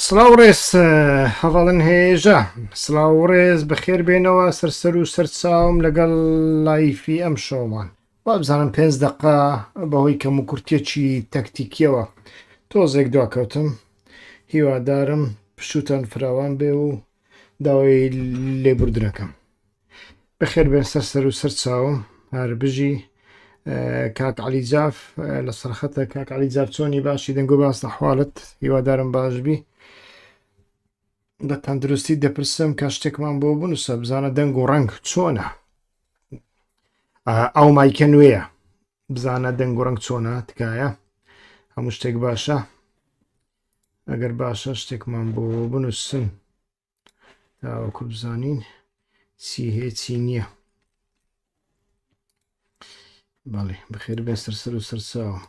سلااوڕێز هەواڵن هێژە سلااوڕێز بەخێر بێنەوە سەر و سەرچاوم لەگەڵ لایفی ئەم شۆمان وا بزانم 5 دقا بەهۆی کەم و کورتێکی تەکتیکیەوە تۆزێک دواکەوتم هیوادارم پشوتان فراوان بێ و داوای لێبوردنەکەم بەخێر بێن سەر و سەرچاوم هەر بژی کاک عەلیجاف لە سەرخەتە کاک عەلیجاف چۆنی باشی دەنگ و باس نەحواڵت هیوادارم باش بی بە تەندروستی دەپرسم کە شتێکمان بۆ بنووسە بزانە دەنگ و ڕەنگ چۆنە ئەو مایکە نوێیە بزانە دەنگ و ڕەنگ چۆنە تکایە هەموو شتێک باشە ئەگەر باشە شتێکمان بۆ بنووسن تاوەکو بزانین چی هەیە چی نییە بەڵێ بەخێر بێن سەر و سەرچاوم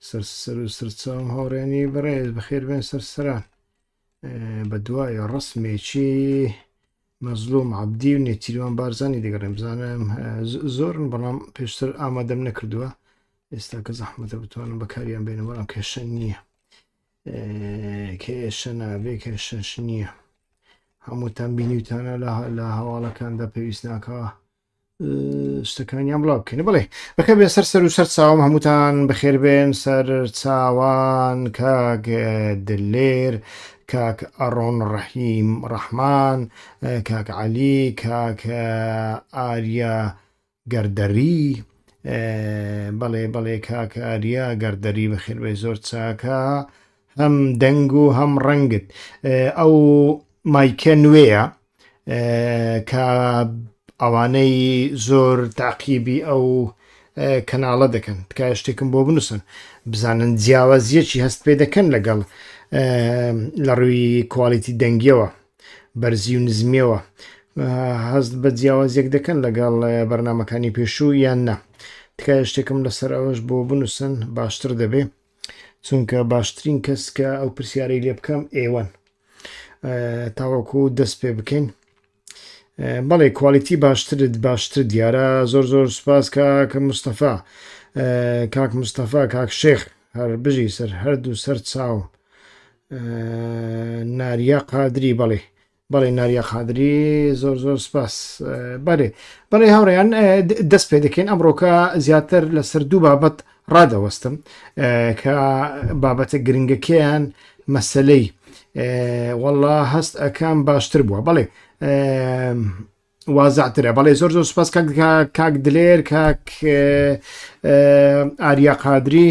سەر و سەرچاوم هاوڕێنی بەڕێز بەخێر بێن سەرسەران بە دوایە ڕسمێکی مەزلوم عەبدی و نێتیروان بارزانی دەگەڕێم بزانم زۆرن بەڵام پێشتر ئامادەم نەکردووە ئێستا کە زەحمەتە بتوانم بەکاریان بێنم بەڵام کێشە نییە کێشە نابێ کێشەش نییە هەمووتان بینیوتانە لە هەواڵەکاندا پێویست ناکەوە شتەکانیان بڵاو بکەین بڵێ بەخێر بێن سەر و سەرچاوم هەمووتان بەخێر بێن سەر چاوان کاک دلێر کاک ئەڕۆن ڕەحیم ڕەحمان کاک عەلی کاک ئاریا گەردەری بەڵێ کاک ئاریا گەردەری بەخێر بێ زۆر چاکە هەم دەنگ و هەم ڕەنگت ئەو مایکە نوێیە کە ئەوانەی زۆر تاقیبی ئەو کەناڵە دەکەن تکایە شتێکم بۆ بنووسن بزانن جیاوازیەکی هەست پێ دەکەن لەگەڵ لە ڕووی کوالیتی دەنگیەوە بەرزی و نزمیەوە هەست بە جیاوازیەک دەکەن لەگەڵ بەرنامەکانی پێشوو یان نا تکایە شتێکم لەسەر ئەوەش بۆ بنووسن باشتر دەبێ چونکە باشترین کەس کە ئەو پرسیارەی لێ بکەم ئێوەن تاوەکو دەست پێ بکەین بەڵێ کوالیتی باشتر دیارە زۆر سوپاس کاک مستەفا کاک مستەفا کاک شێخ هەر بژی سەر هەردوو سەر چاوم ناریا قادری بەڵێ ناریا قادری زۆر سپاس بەڵێ هاوڕێیان دەست پێ دەکەین ئەمڕۆکە زیاتر لەسەر دوو بابەت ڕادەوەستم کە بابەتە گرنگەکەیان مەسەلەی وەڵا هەست ئەکەم باشتر بووە بەڵێ وازعترە بەڵێ زۆر سپاس کاک دلێر کاک ئاریا قادری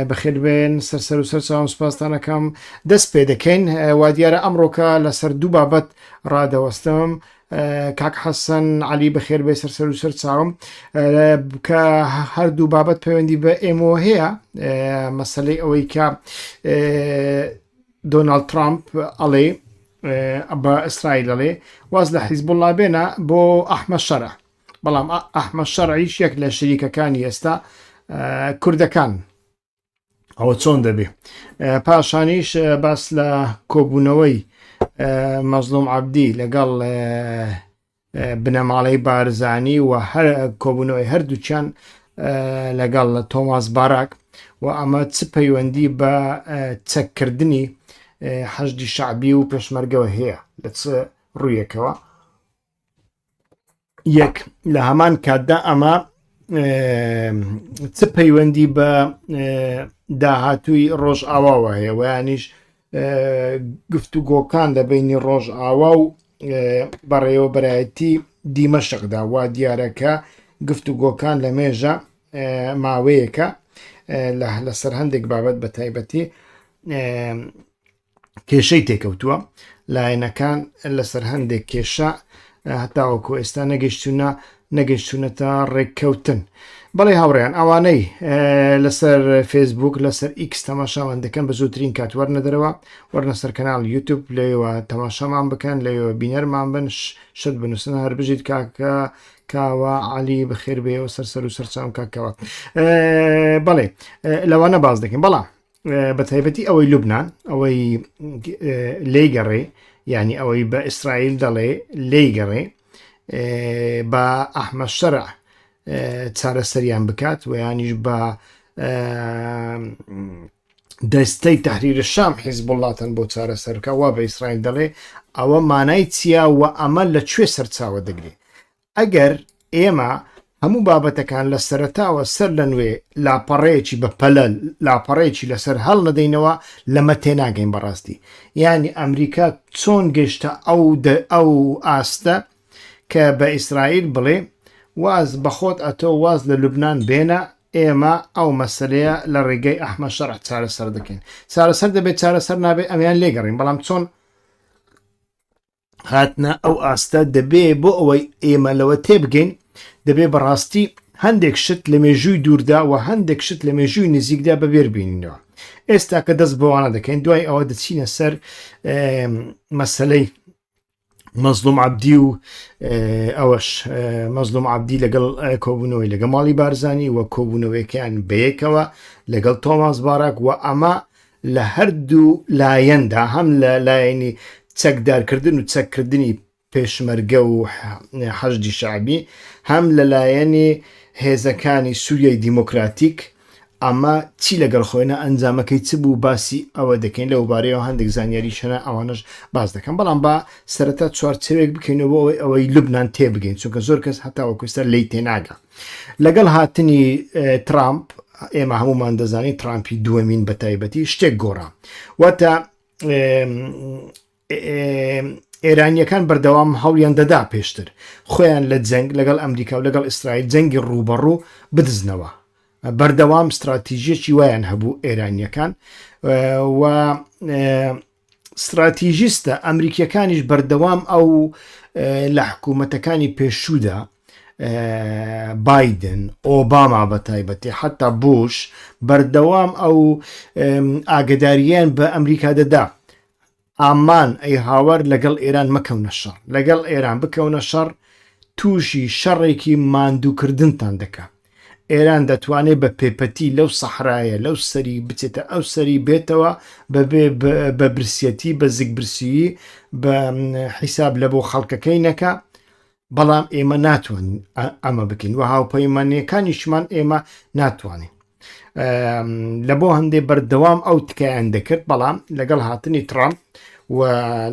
بەخێر بێن سەر و سەرچاوم سپاستانەکەم دەست پێ دەکەین وا دیارە ئەمڕۆکە لەسەر دوو بابەت ڕادەوەستم کاک حەسەن عەلی بەخێر بێ سەر و سەرچاوم کە هەردوو بابەت پەیوەندی بە ئێمەوە هەیە مەسەلەی ئەوەی کە دۆناڵد ترامپ ئەڵێ بە ئیسرائیل ئەڵێ واز لە حیزبوڵڵا بێنە بۆ ئەحمە شەرع بەڵام ئەحمە شەرعیش یەک لە شەریکەکانی ئێستا کوردەکان ئەوە چۆن دەبێ پاشانیش باس لە کۆبوونەوەی مەزلوم عەبدی لەگەڵ بنەماڵەی بارزانی و هەر کۆبوونەوەی هەردووچیان لەگەڵ تۆماس باراک و ئەمە چ پەیوەندی بە چەککردنی حەشدی شەعبی و پێشمەرگەوە هەیە لە چ ڕوویەکەوە یەک لە هەمان کاتدا ئەمە چ پەیوەندی بە داهاتووی ڕۆژ ئاواوە هەیە ویانیش گفتوگۆکان لە بینی ڕۆژ ئاوا و بەڕێوە بەرایەتی دیمەشقدا وا دیارەکە گفتوگۆکان لە مێژە ماوەیەکە لەسەر هەندێک بابەت بە تایبەتی کێشەی تێکەوتووە لایەنەکان لەسەر هەندێک کێشە هەتاوەکو ئێستا نەگەیشتونەتە ڕێککەوتن بەڵێ هاوڕێیان ئەوانەی لەسەر فێسبوک لەسەر ئیکس تەماشامان دەکەن بە زووترین کات وەرنە دەرەوە وەرنە سەر کەناڵ یوتیوب لێوە تەماشامان بکەن لەوێ بینەرمان بن شت بنووسن هەر بژیت کاکە کاوە عەلی بەخێر بێەوە سەر و سەرچاوم کاکەوە بەڵێ لەوانە باز دەکەین بەڵام بە تایبەتی ئەوەی لوبنان ئەوەی لێیگەڕێ یعنی ئەوەی بە ئیسرائیل دەڵێ لێیگەڕێ بە ئەحمە شەرع چارەسەریان بکات و یانیش بە دەستەی تەحریرە شام حیزبوڵڵاتن بۆ چارەسەرکە وا بە ئیسرائیل دەڵێ ئەوە مانای چییە و ئەمە لەکوێ سەرچاوە دەگرێت ئەگەر ئێمە هەموو بابەتەکان لە سەرەتاوە سەر لە نوێ لاپەڕەیەکی بە پەلە لاپەڕەیەکی لەسەر هەڵ نەدەینەوە لەمە تێناگەین بەڕاستی یعنی ئەمریکا چۆن گەشتە ئەو ئاستە کە بە ئیسرائیل بڵێ واز بەخۆت ئەتۆ واز لە لوبنان بێنە ئێمە ئەو مەسلەیە لە ڕێگەی ئەحمە شەرع چارەسەر دەکەین چارەسەر دەبێت چارەسەر نابێت ئەمیان لێگەڕین بەڵام چۆن هاتنە ئەو ئاستە دەبێ بۆ ئەوەی ئێمە لەوە تێبگەین دەبێ بەڕاستی هەندێک شت لە مێژووی دووردا و هەندێک شت لە مێژووی نزیکدا بەبێر بینینەوە ئێستا کە دەست بۆوانە دەکەین دوای ئەوە دەچینە سەر مەسلەی مەزلوم عەبدی و ئەوەش مەزلوم عەبدی لەگەڵ کۆبوونەوەی لەگە ماڵی بارزانی و کۆبوونەوەیەکیان بەیەکەوە لەگەڵ تۆماس باراک و ئەمە لە هەردوو لایەندا هەم لە لایەنی چەکدارکردن و چەککردنی پێشمەرگە و حەشدی شعبی هەم لە لایەنی هێزەکانی سووریای دیموکراتیک ئەمە چی لەگەڵ خۆینە ئەنجامەکەی چ بوو باسی ئەوە دەکەین لەو بارەیەوە هەندێک زانیاری شەنە ئەوانش باز دەکەم بەڵام با سەرەتا چوارچێوێک بکەینەوە ئەوەی لوبنان تێبگەین چونکە زۆر کەس هەتاوە کوێستە لی تێناگە لەگەڵ هاتنی ترامپ ئێمە هەمومان دەزانین ترامپی دووەمین بە تایبەتی شتێک گۆڕا واتە ئێرانیەکان بەردەوام هەوڵیان دەدا پێشتر خۆیان لە جەنگ لەگەڵ ئەمریکا و لەگەڵ ئیسرائیل جەنگی ڕوبەڕوو بدزنەوە بەردەوام استراتیژیەکی وایان هەبوو ئێرانیەکان و استراتیژیستە ئەمریکیەکانیش بەردەوام ئەو لە حکوومەتەکانی پێشوودا بایدن ئۆباما بە تایبەتی حتا بوش بەردەوام ئەو ئاگداریان بە ئەمریکا دەدا ئامان ئەی هاوار لەگەڵ ئێران مەکەونە شەڕ لەگەڵ ئێران بکەونە شەڕ تووشی شەڕێکی ماندووکردنتان دەکات ئێران دەتوانێت بە پێپەتی لەو سەحرایە لەو سەری بچێتە ئەو سەری بێتەوە بەبێ بە برسیەتی بە زیگبرسیی بە حیساب لە بۆ خەڵکەکەی نەکە بەڵام ئێمە ناتوانین ئەمە بکەین و هاوپەیمانیەکانیشمان ئێمە ناتوانین لە بۆ هەندێک بەردەوام ئەو تکایان دەکرد بەڵام لەگەڵ هاتنی ترامپ و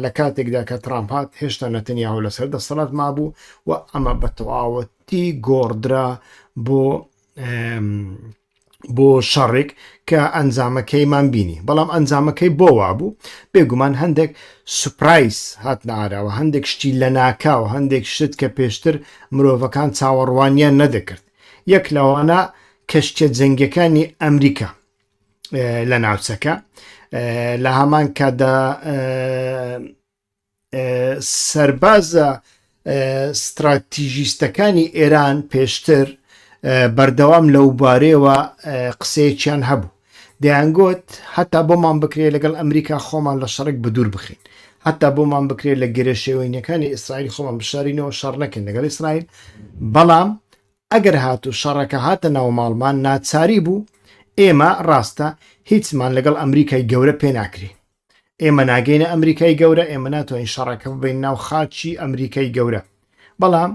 لە کاتێکدا کە ترامپ هات هێشتا نەتەنیاهو لەسەر دەسەڵات مابوو و ئەمە بە تەواوەتی گۆڕدرا بۆ شەڕێک کە ئەنجامەکەیمان بینی بەڵام ئەنجامەکەی بۆ وابوو بێگومان هەندێک سوپرایس هاتنەئارەوە هەندێک شتی لە ناکاو هەندێک شت کە پێشتر مرۆڤەکان چاوەڕوانیان نەدەکرد یەک لەوانە کەشتە جەنگەکانی ئەمریکا لە ناوچەکە لە هەمان کادا سەربازە استراتیژیستەکانی ئێران پێشتر بەردەوام لەو بارەیەوە قسەیەکیان هەبوو دەیانگوت هەتا بۆمان بکرێت لەگەڵ ئەمریکا خۆمان لە شەڕێک بەدوور بخین هەتا بۆمان بکرێت لە گرێشێوەینەکانی ئیسرائیل خۆمان بشارینەوە شەڕ نەکەین لەگەڵ ئیسرائیل بەڵام ئەگەر هاتو شەڕەکە هاتە ناو ماڵمان ناچاری بوو ئێمە ڕاستە هیچمان لەگەڵ ئەمریکای گەورە پێ ناکرێ ئێمە ناگەینە ئەمریکای گەورە ئێمە ناتوانین شەڕەکە ببین ناو خاچی ئەمریکای گەورە بەڵام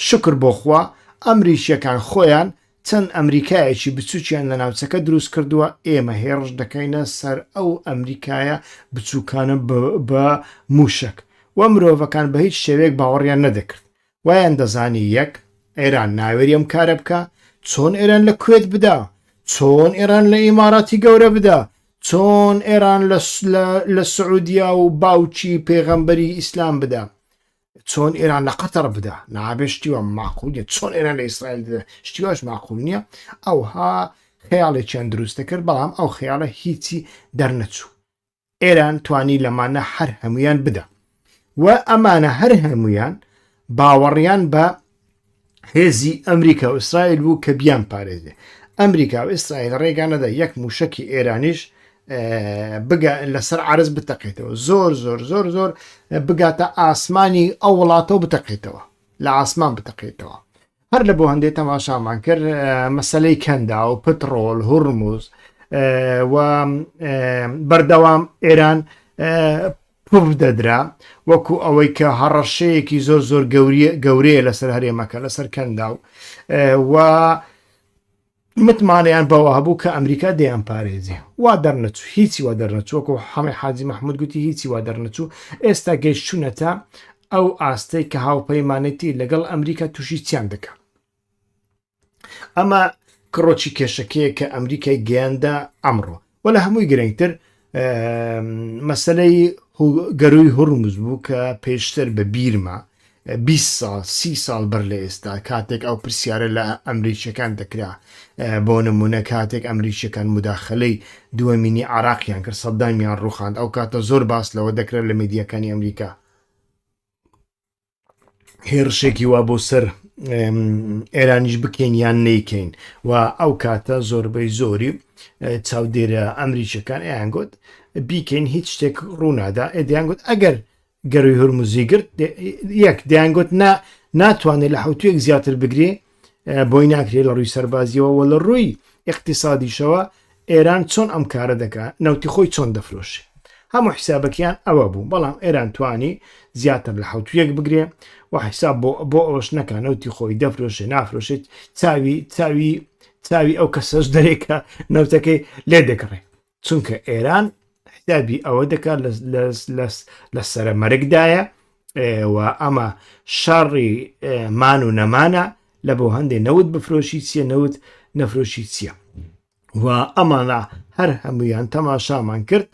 شکر بۆ خوا ئەمریکیەکان خۆیان چەند ئەمریکایەکی بچووکیان لە ناوچەکە دروست کردووە ئێمە هێڕش دەکەینە سەر ئەو ئەمریکایە بچووکانە بە موشک و مرۆڤەکان بە هیچ شێوەیەک باوەڕیان نەدەکرد وایان دەزانی یەک ئێران ناوێری ئەم کارە بکە چۆن ئێران لە کوێت بدا چۆن ئێران لە ئیماراتی گەورە بدا چۆن ئێران لە سعودیا و باوکی پێغەمبەری ئیسلام بدا چۆن ئێران لە قەتەر بدا نابێ شتیوە ماقولیە چۆن ئێران لە ئیسرائیل بدا شتیواش ماقول نییە ئەوها خەیاڵێکیان دروستە کرد بەڵام ئەو خەیاڵە هیچی دەرنەچوو ئێران توانی لەمانە هەر هەمویان بدا و ئەمانە هەر هەمویان باوەڕیان بە هێزی ئەمریکا و ئیسرائیل بوو کە بیان پارێزێ ئەمریکا و ئیسرائیل ڕێگانەدا یەک موشکی ئێرانیش لەسەر عرز بتەقێتەوە زۆر زۆر زۆر زۆر بگاتە ئاسمانی ئەو وڵاتەوە بتەقێتەوە لە ئاسمان بتەقێتەوە هەر لە بۆ هەندێک تەماشامان کرد مەسەلەی کەندا و پترۆل هورموز و بەردەوام ئێران پڕ دەدرا وەکو ئەوەی کە هەڕەشەیەکی زۆر زۆر گەورەیە لەسەر هەرێمەکە لەسەر کەنداو و متمانیان بەوە هەبوو کە ئەمریکا دەیان پارێزی وا دەرنەچوو هیچی وا دەرنەچوو وەکو هەمێ حاجی مەحموود گوتی هیچی وا دەرنەچوو ئێستا گەیشتوونەتە ئەو ئاستەی کە هاوپەیمانەتی لەگەڵ ئەمریکا تووشی چیان دەکات ئەمە کڕۆکی کێشەکەیە کە ئەمریکای گەیاندا ئەمڕۆ وە لە هەمووی گرنگتر مەسەلەی گەروی هورمز بوو کە پێشتر بە بیرما 20 ساڵ 30 ساڵ بەر لە ئێستا کاتێک ئەو پرسیارە لە ئەمریکیەکان دەکرا بۆ نمونە کاتێک ئەمریکیەکان مداخلەی دووەمینی عراقیان کرد سەردەمیان ڕووخاند ئەو کاتە زۆر باس لەوە دەکرێت لە میدیەکانی ئەمریکا هێرشێکی وا بۆ سەر ئێرانیش بکەین یان نەیکەین و ئەو کاتە زۆربەی زۆری چاودێرە ئەمریکیەکان ئەیانگوت بیکەین هیچ شتێک ڕوونادا دەیانگوت ئەگەر گەروی هورمزی گرت یەک دەیانگوت ناتوانێت لە حوتویەک زیاتر بگرێ بۆی ناکرێت لە ڕووی سەربازیەوە و لە ڕووی اقتصادیشەوە ئێران چۆن ئەم کارە دەکات نەوتی خۆی چۆن دەفرۆشێ هەموو حیسابەکیان ئەوە بوو بەڵام ئێران توانی زیاتر لە حوتویەک بگرێ و حیساب بۆ ئەوش نەکە نەوتی خۆی دەفرۆشێ نافرۆشێت چاوی ئەو کەسەش دەرێکە نەوتەکەی لێ دەکڕێت چونکە ئێران حسابی ئەوە دەکات لە سەرە مەرگدایە و ئەمە شەڕی مان و نەمانە لە بۆ هەندێک نەوت بفرۆشی چیە نەوت نەفرۆشی چییە و ئەمانە هەر هەمویان تەماشامان کرد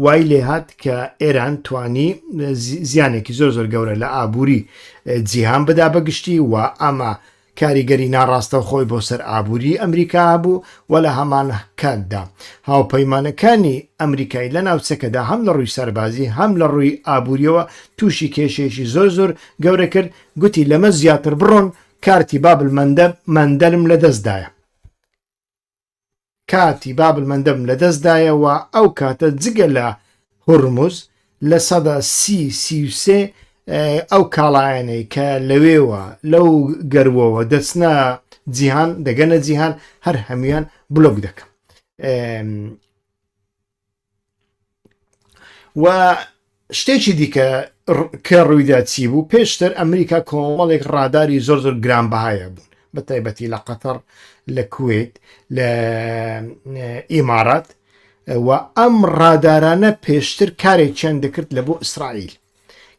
وای لێ هات کە ئێران توانی زیانێکی زۆر زۆر گەورە لە ئابووری جیهان بدا بەگشتی و ئەمە کاریگەری ناڕاستە خۆی بۆ سەر ئابووری ئەمریکا بوو و لە هەمان کاتدا هاوپەیمانەکانی ئەمریکای لە ناوچەکەدا هەم لە ڕووی سەربازی هەم لە ڕووی ئابووریەوە تووشی کێشێکی زۆر زۆر گەورە کرد گوتی لەمە زیاتر بڕۆن کارتی بابل مەندەلم لە دەستدایە کاتی بابل مەندەم لە دەستدایەوە ئەو کاتە جگە لە هورمز لە سەدا سی ئەو کاڵایەنەی کە لەوێوە لەو گەروەوە دەچنە جیهان دەگەنە جیهان هەر هەمویان بلۆک دەکەم و شتێکی دیکە کە ڕوویدا چی بوو پێشتر ئەمریکا کۆمەڵێک ڕاداری زۆر زۆر گرانبەهایە بوون بە تایبەتی لە قەتەر لە کوێت لە ئیمارات و ئەم ڕادارانە پێشتر کارێکیان دەکرد لە بۆ ئیسرائیل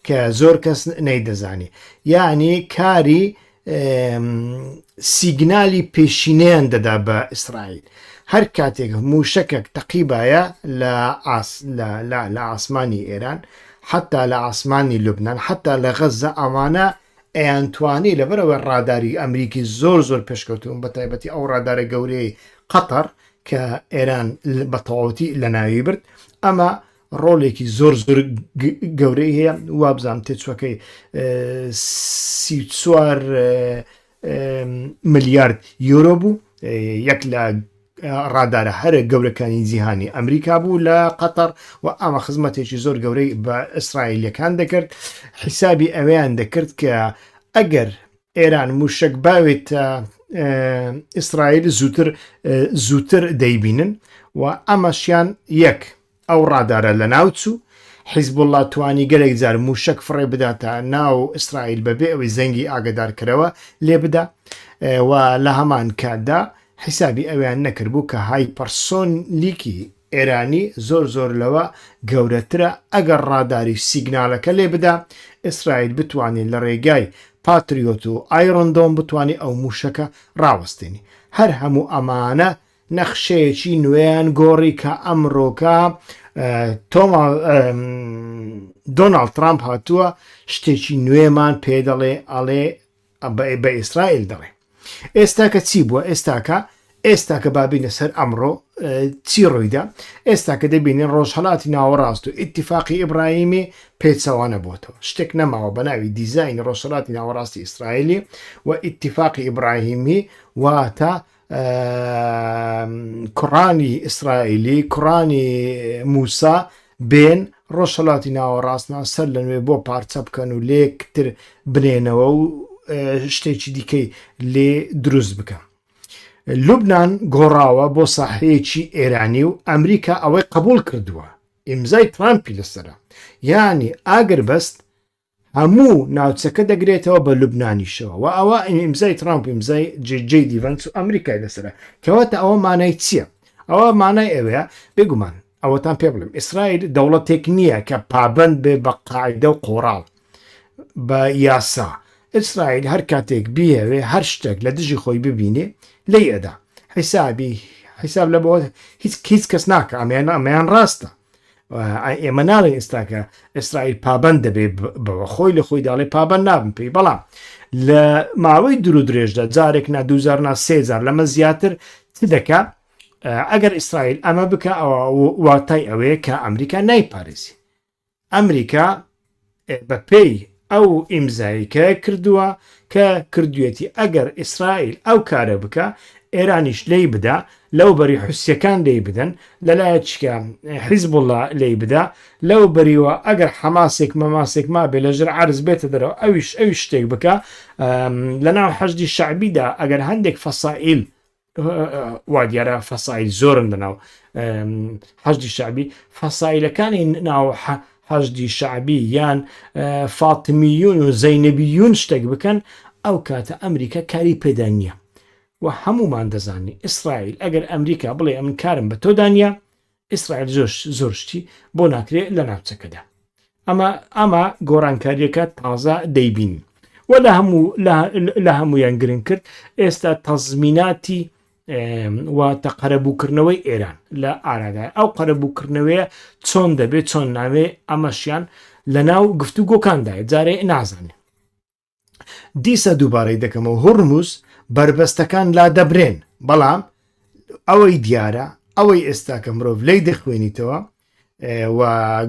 کە زۆر کەس نەیدەزانی یعنی کاری سیگنالی پێشینەیان دەدا بە ئیسرائیل هەر کاتێک موشەکێک تەقیبایە لە ئاسمانی ئێران حتا لە ئاسمانی لوبنان حتا لە غەزە ئەوانە ئەیانتوانی لەبەرەوە ڕاداری ئەمریکی زۆر زۆر پێشکەوتون بە تایبەتی ئەو ڕادارە گەورەی قەتەر کە ئێران بە تەواوەتی لە ناوی برد ئەمە ڕۆڵێکی زۆر زۆر گەورەی هەیە وابزانام تێچوەکەی 34 ملیارد یۆرۆ بوو یەک لە ڕادارە هەرە گەورەکانی جیهانی ئەمریکا بوو لە قەتەر و ئەمە خزمەتێکی زۆر گەورەی بە ئیسرائیلەکان دەکرد حیسابی ئەوەیان دەکرد کە ئەگەر ئێران موشک باوێتە ئیسرائیل زووتر دەیبینن و ئەمەشیان یەک ئەو ڕادارە لە ناوچوو حیزبوڵڵا توانی گەلێک جار موشک فڕێ بداتە ناو ئیسرائیل بەبێ ئەوەی زەنگی ئاگدارکەرەوە لێ بدا و لە هەمان کاتدا حیسابی ئەویان نەکرد بوو کە هایپەرسۆنیکی ئێرانی زۆر زۆر لەوە گەورەترە ئەگەر ڕاداری سیگنالەکە لێ بدا ئیسرائیل بتوانێت لە ڕێگای پاتریۆت و ئایڕۆندۆم بتوانێت ئەو موشەکە ڕاوەستێنی هەر هەموو ئەمانە نەخشەیەکی نوێیان گۆڕی کە ئەمڕۆکە دۆناڵد ترامپ هاتووە شتێکی نوێمان پێدەڵێ ئەڵێ بە ئیسرائیل دەڵێ ئێستا کە چی بووە ئێستا کە بابینە سەر ئەمڕۆ چی ڕوویدا ئێستا کە دەبینین ڕۆژهەڵاتی ناوەڕاست و ئیتیفاقی ئیبراهیمی پێچەوانە بۆتەوە شتێک نەماوە بە ناوی دیزاین ڕۆژهەڵاتی ناوەڕاستی ئیسرائیلی و ئیتیفاقی ئیبراهیمی واتە کوڕانی ئیسرائیلی کوڕانی موسا بێن ڕۆژهەڵاتی ناوەڕاستنا سەر لە نوێ بۆ پارچە بکەن و لێکتر بنێنەوە و شتێکی دیکەی لێ دروست بکەم لوبنان گۆڕاوە بۆ ساحەیەکی ئێرانی و ئەمریکا ئەوەی قبول کردووە ئیمزای ترامپی لەسەرە یعنی ئاگەر بەست هەموو ناوچەکە دەگرێتەوە بە لوبنانیشەوە و ئەوە ئیمزای ترامپ ئیمزای جێ دیڤەنس و ئەمریکای لەسەرە کەواتە ئەوە مانای چییە؟ ئەوە مانای ئەوەیە بێگومان ئەوەتان پێ بڵێم ئیسرائیل دەوڵەتێک نییە کە پابند بێ بە قاعدە و قۆڕاڵ بە یاسا ئیسرائیل هەر کاتێک بیەوێ هەر شتێک لە دژی خۆی ببینێ لی ئەدا حیساب لە بۆ هیچ کەس ناکە ئەمەیان ڕاستە ئێمە ناڵێن ئێستاکە ئیسرائیل پابند دەبێ بەوە خۆی لە خۆی داڵێ پابند نابن پێی بەڵام لە ماوەی دوور و درێژدا جارێک نا 2003 لەمە زیاتر چ دەکا ئەگەر ئیسرائیل ئەمە بکە ئەوە واتای ئەوەیە کە ئەمریکا نایپارێزی ئەمریکا بە پێی ئەو ئیمزاییکە کردووە کە کردوێتی ئەگەر ئیسرائیل ئەو کارە بکە ئێرانیش لی بدا لەو بەری حوسیەکان لی بدەن لەلایە چکە حیزبوڵڵا لی بدا لەو بەریوە ئەگەر حەماسێک مەماسێک ما بێ لەژر عرز بێتە دەرەوە ئەویش شتێک بکە لەناو حەشدی شعبیدا ئەگەر هەندێک فەسائیل وا دیارە فەسائیل زۆرن لەناو حەشدی شعبی فەسائیلەکانی ناو حەشدی شعبی یان فاتمیون و زەینەبیون شتێک بکەن ئەو کاتە ئەمریکا کاری پێدا نییە و هەمومان دەزانی ئیسرائیل ئەگەر ئەمریکا بڵێ ئەمن کارم بە تۆدانە ئیسرائیل زۆر شتی بۆ ناکرێت لە ناوچەکەدا ئەمە گۆڕانکاریەکە تازە دەیبین و لە هەمویان گرنگ کرد ئێستا تەزمیناتی و تەقەرەبووکردنەوەی ئێران لە ئارادای ئەو قەرەبووکردنەوەیە چۆن دەبێت چۆن ناوێ ئەمەشیان لە ناو گفتوگۆکاندایە جارێ نازانێ دیسە دووبارەی دەکەمەوە هورموز بربەستەکان لا دەبرێن بەڵام ئەوەی دیارە ئەوەی ئێستا کە مرۆڤ لی دەخوێنیتەوە و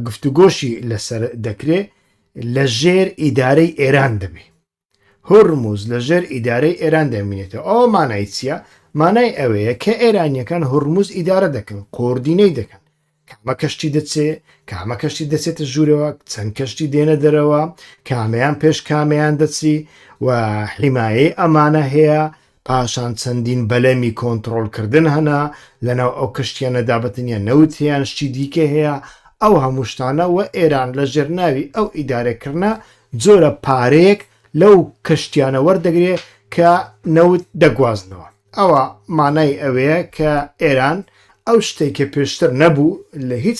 گفتوگۆشی لەسەر دەکرێت لە ژێر ئیدارەی ئێران دەبێ هورموز لە ژێر ئیدارەی ئێران دەمێنێتەوە ئەوە مانای چییە؟ مانای ئەوەیە کە ئێرانیەکان هورموز ئیدارە دەکەن قۆردینەی دەکەن کامە کەشتی دەچێت کامە کەشتی دەچێتە ژوورەوە چەند کەشتی دێنە دەرەوە کامەیان پێش کامەیان دەچی و حیمایەی ئەمانە هەیە پاشان چەندین بەلەمی کۆنتترۆلکردن هەنا لەناو ئەو کەشتیانە دابەتنیە نەوتیان شتی دیکە هەیە ئەو هەمووشتانە و ئێران لە ژێرناوی ئەو ئیدارەکردە جۆرە پارەیەک لەو کەشتیانە وەردەگرێت کە نەوت دەگوازنەوە ئەوە مانای ئەوەیە کە ئێران ئەو شتێککە پێشتر نەبوو لە هیچ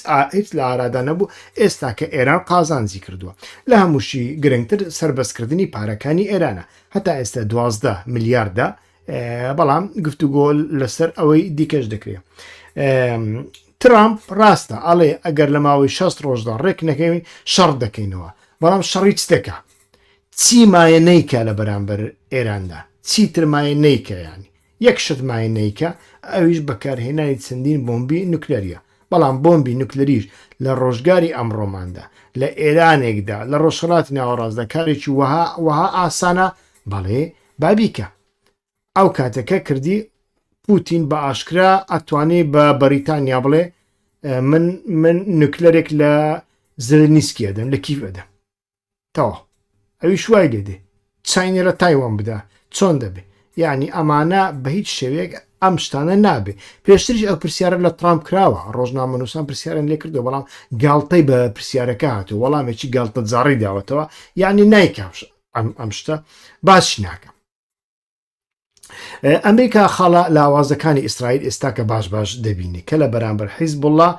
لە ئارادا نەبوو ئێستا کە ئێران قازانجی کردووە لە هەمووشی گرنگتر سربەستکردنی پارەکانی ئێرانە هەتا ئێستا 12 میلیاردە بەڵام گفتوگۆ لەسەر ئەوەی دیکەش دەکرێت ترامپ ڕاستە ئەڵێ ئەگەر لە ماوەی 6 ڕۆژدا ڕێک نەکەوی شەڕ دەکەینەوە بەڵام شەڕی چ دەکە چی مایە نەیکە لە بەرامبەر ئێراندا چیتر مایە نەیکە ینی یەک شت مایە نەیکە ئەویش بەکارهێنانی چەندین بۆمبی نوکلەریە بەڵام بۆمبی نوکلەریش لە ڕۆژگاری ئەمڕۆماندا لە ئێرانێکدا لە ڕۆژهەڵاتی ناوەڕاستدا کارێکی وەها ئاسانە بەڵێ بابیکە ئەو کاتەکە کردی پوتین بە ئاشکرا ئەتوانێ بە بەریتانیا بڵێ من نوکلەرێک لە زلنیسکیە دەم لە کیف ئەدەم تەوا ئەوی شوای لێدێ چاینێ لە تایوان بدا چۆن دەبێ یعنی ئەمانە بە هیچ شێوەیەک ئەم شتانە نابێ پێشتریش ئەو پرسیارە لە ترامپ کراوە ڕۆژنامەنووسان پرسیارن لێ کردو بەڵام گاڵتەی بە پرسیارەکە هاتو وەڵامێکی گاڵتە جاڕی داوەتەوە یعنی نایکاش ئەم شتە باش ناکەم ئەمریکا خاڵە لاوازەکانی ئیسرائیل ئێستا کە باش دەبینی کە لە بەرامبەر حیزبوڵڵا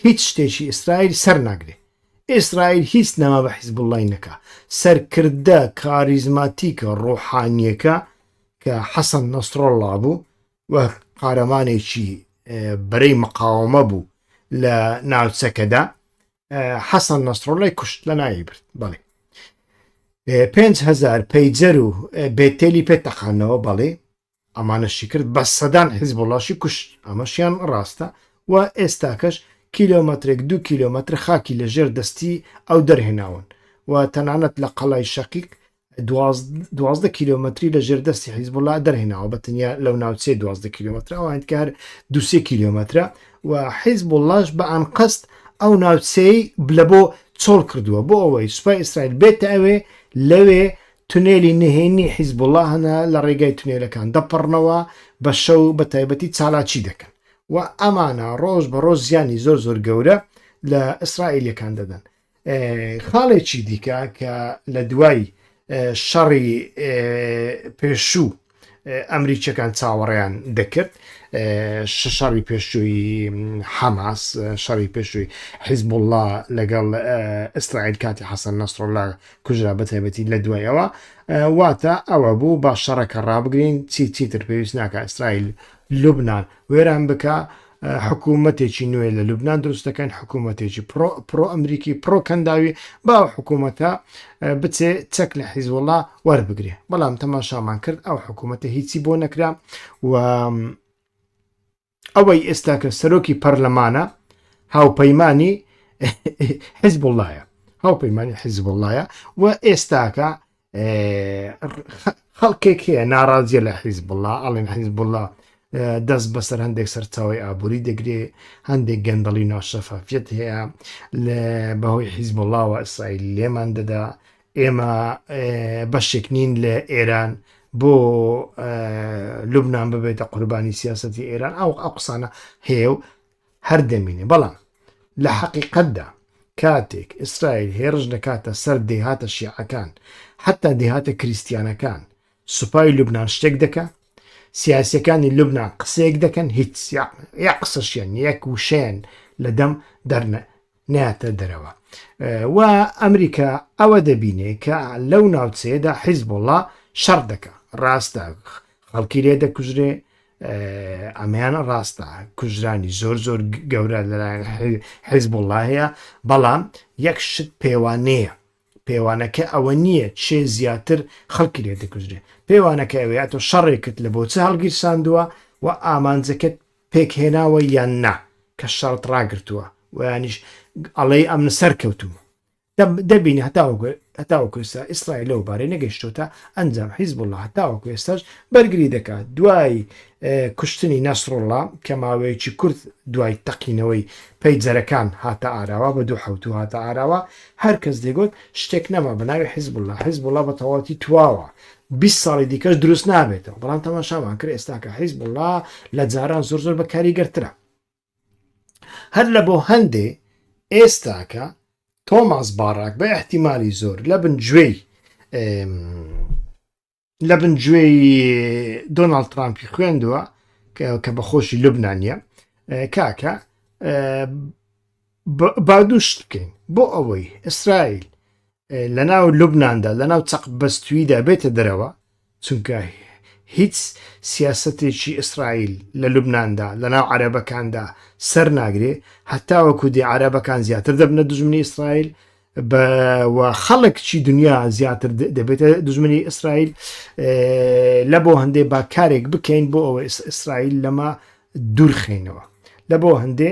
هیچ شتێکی ئیسرائیل سەر ناگرێ ئیسرائیل هیچ نەما بە حیزبوڵڵای نەکا سەرکردە کاریزماتیکە ڕۆحانیەکە کە حەسەن نەسڕۆڵڵا بوو و قارەمانێکی بەرەی مقاومە بوو لە ناوچەکەدا حەسەن نەسڕۆڵای کوشت لە ناوی برد بەڵێ 5,000 پەیجەر و بێتێلی پێتەخانەوە بەڵێ ئەمانەشی کرد بە سەدان حیزبوڵڵاشی کوشت ئەمەشیان ڕاستە و ئێستاکەش کیلۆمەترێک 2 کیلۆمەتر خاکی لە ژێر دەستی ئەو دەرهێناون و تەنانەت لە قەڵای شەقیق 12 کیلۆمەتری لە ژێردەستی حیزبوڵڵا دەرهێناوە بەتەنیا لەو ناوچێ 12 کیلۆمەتر ئەوان کار 2 کیلۆمەترە و حیزبوڵڵاش بە ئەم قەست ئەو ناوچەی لە بۆ چۆڵ کردووە بۆ ئەوەی سوپای ئیسرائیل بێتە ئەوێ لەوێ تونێلی نهێنی حیزبوڵڵا هەنا لە ڕێگای تونێلەکان دەپڕنەوە بە شەو بە تایبەتی چالاکی دەکەن و ئەمانە ڕۆژ بە ڕۆژ زیانی زۆر گەورە لە ئیسرائیلەکان دەدەن. خاڵێکی دیکە کە لە دوای شەڕی پێشوو ئەمریکیەکان چاوەڕێیان دەکرد، شەڕی پێشووی حەماس، شەڕی پێشووی حیزبوڵڵا لەگەڵ ئیسرائیل کاتی حەسەن نەسڕڵڵا کوژرا بەتایبەتی لە دوایەوە، واتە ئەوە بوو با شەڕەکە ڕابگرین، چیتر پێویست ناکە ئیسرائیل لوبنان وێران بکە، حکوومەتێکی نوێ لە لوبنان دروست دەکەن، حکوومەتێکی پرۆ ئەمریکی پرۆ کەنداوی، با حکوومەتە بچێ چەک لە حیزبوڵڵا وەربگرێ. بەڵام تەماشامان کرد ئەو حکوومەتە هیچی بۆ نەکرا و ئەوەی ئێستا کە سەرۆکی پەرلەمانە هاوپەیمانی حیزبوڵڵایە، هاوپەیمانی حیزبوڵڵایە و ئێستاکە خەڵکێک هەیە ناڕازیە لە حیزبوڵڵا، ئەڵێن حیزبوڵڵا دەست بەسەر هەندێک سەرچاوی ئابووری دەگرێ، هەندێک گەندەڵی ناشەفافیت هەیە لە بەهۆی حیزبوڵڵاوە ئیسرائیل لێمان دەدا، ئێمە بەشێک نین لە ئێران بۆ لوبنان ببێتە قوربانی سیاسەتی ئێران، ئەو قسانە هەیە و هەردەمینێ. بەڵام لە حەقیقەتدا کاتێک ئیسرائیل هێرش دەکاتە سەر دێهاتە شیعەکان، حتا دێهاتە کریسیانەکان، سوپای لوبنان شتێک دەکە، سیاسەکانی لوبنان قسەیەک دەکەن، هیچ یا قسەشیان یەک وشەیان لە دەم ناتە دەرەوە. و ئەمریکا ئەوە دەبینێ کە لەو ناوچەیەدا حیزبوڵڵا شەڕ دەکە، ڕاستە خەڵکی لێ دەکوژرێ، ئەمەیانە ڕاستە کوژرانی زۆر زۆر گەورە لەلایەن حیزبوڵڵا هەیە، بەڵام یەک شت پێوانەیە، پێوانەکە ئەوە نییە چێ زیاتر خەڵکی لێ دەکوژرێ، پێوانەکە ئەوەیە تۆ شەڕێکت لە بۆچە هەڵگیرساندووە و ئامانجەکەت پێکهێناوە یان نا کە شەڕت ڕاگرتووە و یانیش ئەڵێ ئەمن سەرکەوتووە. دەبینی هەتاوەکو ئێستا ئیسرائیل لەو بارەی نەگەیشتۆتە ئەنجام حیزبوڵڵا هەتاوەکو ئێستاش بەرگری دەکات دوای کوشتنی نەسڕڵڵا کە ماوەیەکی کورت دوای تەقینەوەی پەیجەرەکان هاتە ئاراوە بە 2007 هاتە ئاراوە، هەر کەس دەیگوت شتێک نەما بەناوی حیزبوڵڵا، حیزبوڵڵا بە تەواوەتی تواوە 20 ساڵی دیکەش دروست نابێتەوە. بەڵام تەماشامان کرد ئێستا کە حیزبوڵڵا لە جاران زۆر زۆر بە کاریگەرترە. هەر لە بۆ هەندێ ئێستاکە تۆماس باراک بە احتیمالی زۆر لە بنگوێی دۆناڵد ترامپی خوێندووە کە بەخۆشی لوبنانیە، کاکە با دوو شت بکەین بۆ ئەوەی ئیسرائیل لە ناو لوبناندا لە ناو چەق بەستویدا بێتە دەرەوە، چونکە هیچ سیاسەتێکی ئیسرائیل لە لوبناندا لە ناو عەرەبەکاندا سەر ناگرێ، هەتاوەکو دی عەرەبەکان زیاتر دەبنە دوژمنی ئیسرائیل و خەڵکیی دنیا زیاتر دەبێتە دوژمنی ئیسرائیل. لە بۆ هەندێ با کارێک بکەین بۆ ئەوە ئیسرائیل لەمە دوورخێنەوە. لە بۆ هەندێ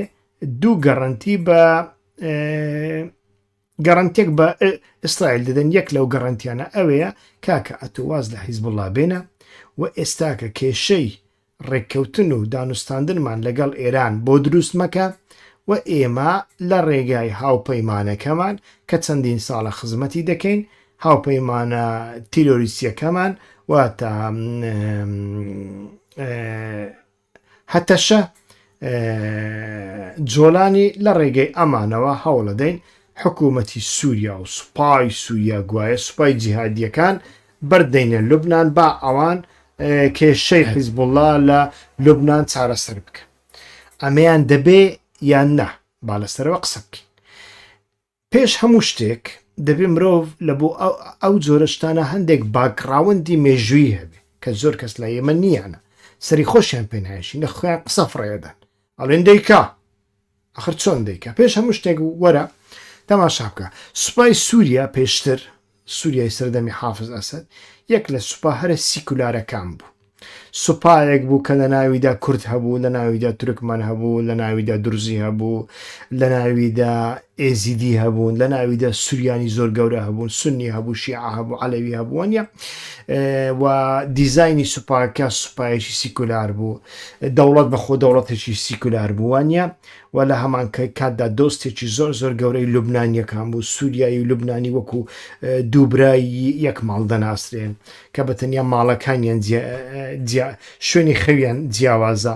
دوو گەڕەنتێک بە ئیسرائیل دەدەن، یەک لەو گەڕەنتیانە ئەوەیە کاکە ئەتۆواز لە حیزبوڵڵا بێنە و ئێستاکە کێشەی ڕێککەوتن و دانوستاندنمان لەگەڵ ئێران بۆ دروست مەکە و ئێمە لە ڕێگای هاوپەیمانەکەمان کە چەندین ساڵە خزمەتی دەکەین، هاوپەیمانە تیرۆریسیەکەمان واتە هەتەشە جۆلانی لە ڕێگەی ئەمانەوە هەوڵەدەین حکوومەتی سووریا و سوپای سووریا گوایە سوپای جیهادیەکان بەردەینە لوبنان با ئەوان کێشەی حیزبوڵڵا لە لوبنان چارەسەر بکە. ئەمەیان دەبێ یان نە با لەسەرەوە قسە بکەین. پێش هەموو شتێک دەبێ مرۆڤ لە بۆ ئەو جۆرەشتانە هەندێک باکراوەندی مێژووی هەبێ کە زۆر کەس لە ئێمە نییانە، سەری خۆشیان پێ نایشی نە خۆیان قسە فڕێدەن، ئەڵێن دەیکا ئەخر چۆن دەیکا. پێش هەموو شتێک وەرە تەماشا بکە. سوپای سووریا پێشتر سووریای سەردەمی حافز ئەسەد یەک لە سوپا هەرە سیکولارەکان بوو، سوپایەک بوو کە لە ناویدا کورد هەبوو، لە ناویدا تورکمان هەبوو، لە ناویدا دروزی هەبوو، لە ناویدا ئێزیدی هەبوون، لە ناویدا سوریانی زۆر گەورە هەبوون، سنی هەبوو، شیعە هەبوو، عەلەوی هەبووەنە و دیزایانی سوپاکە سوپایەکی سیکولار بوو، دەوڵەت بەخۆ دەوڵەتێکی سیکولار بووانە و لە هەمان کاتدا دۆستێکی زۆر زۆر گەورەی لوبنانیەکان بوو، سووریایی و لوبنانی وەکو دووبرایی یەک ماڵ دەناسرێن کە بەتەنیا ماڵەکانیان شوێنی خەویان جیاوازە.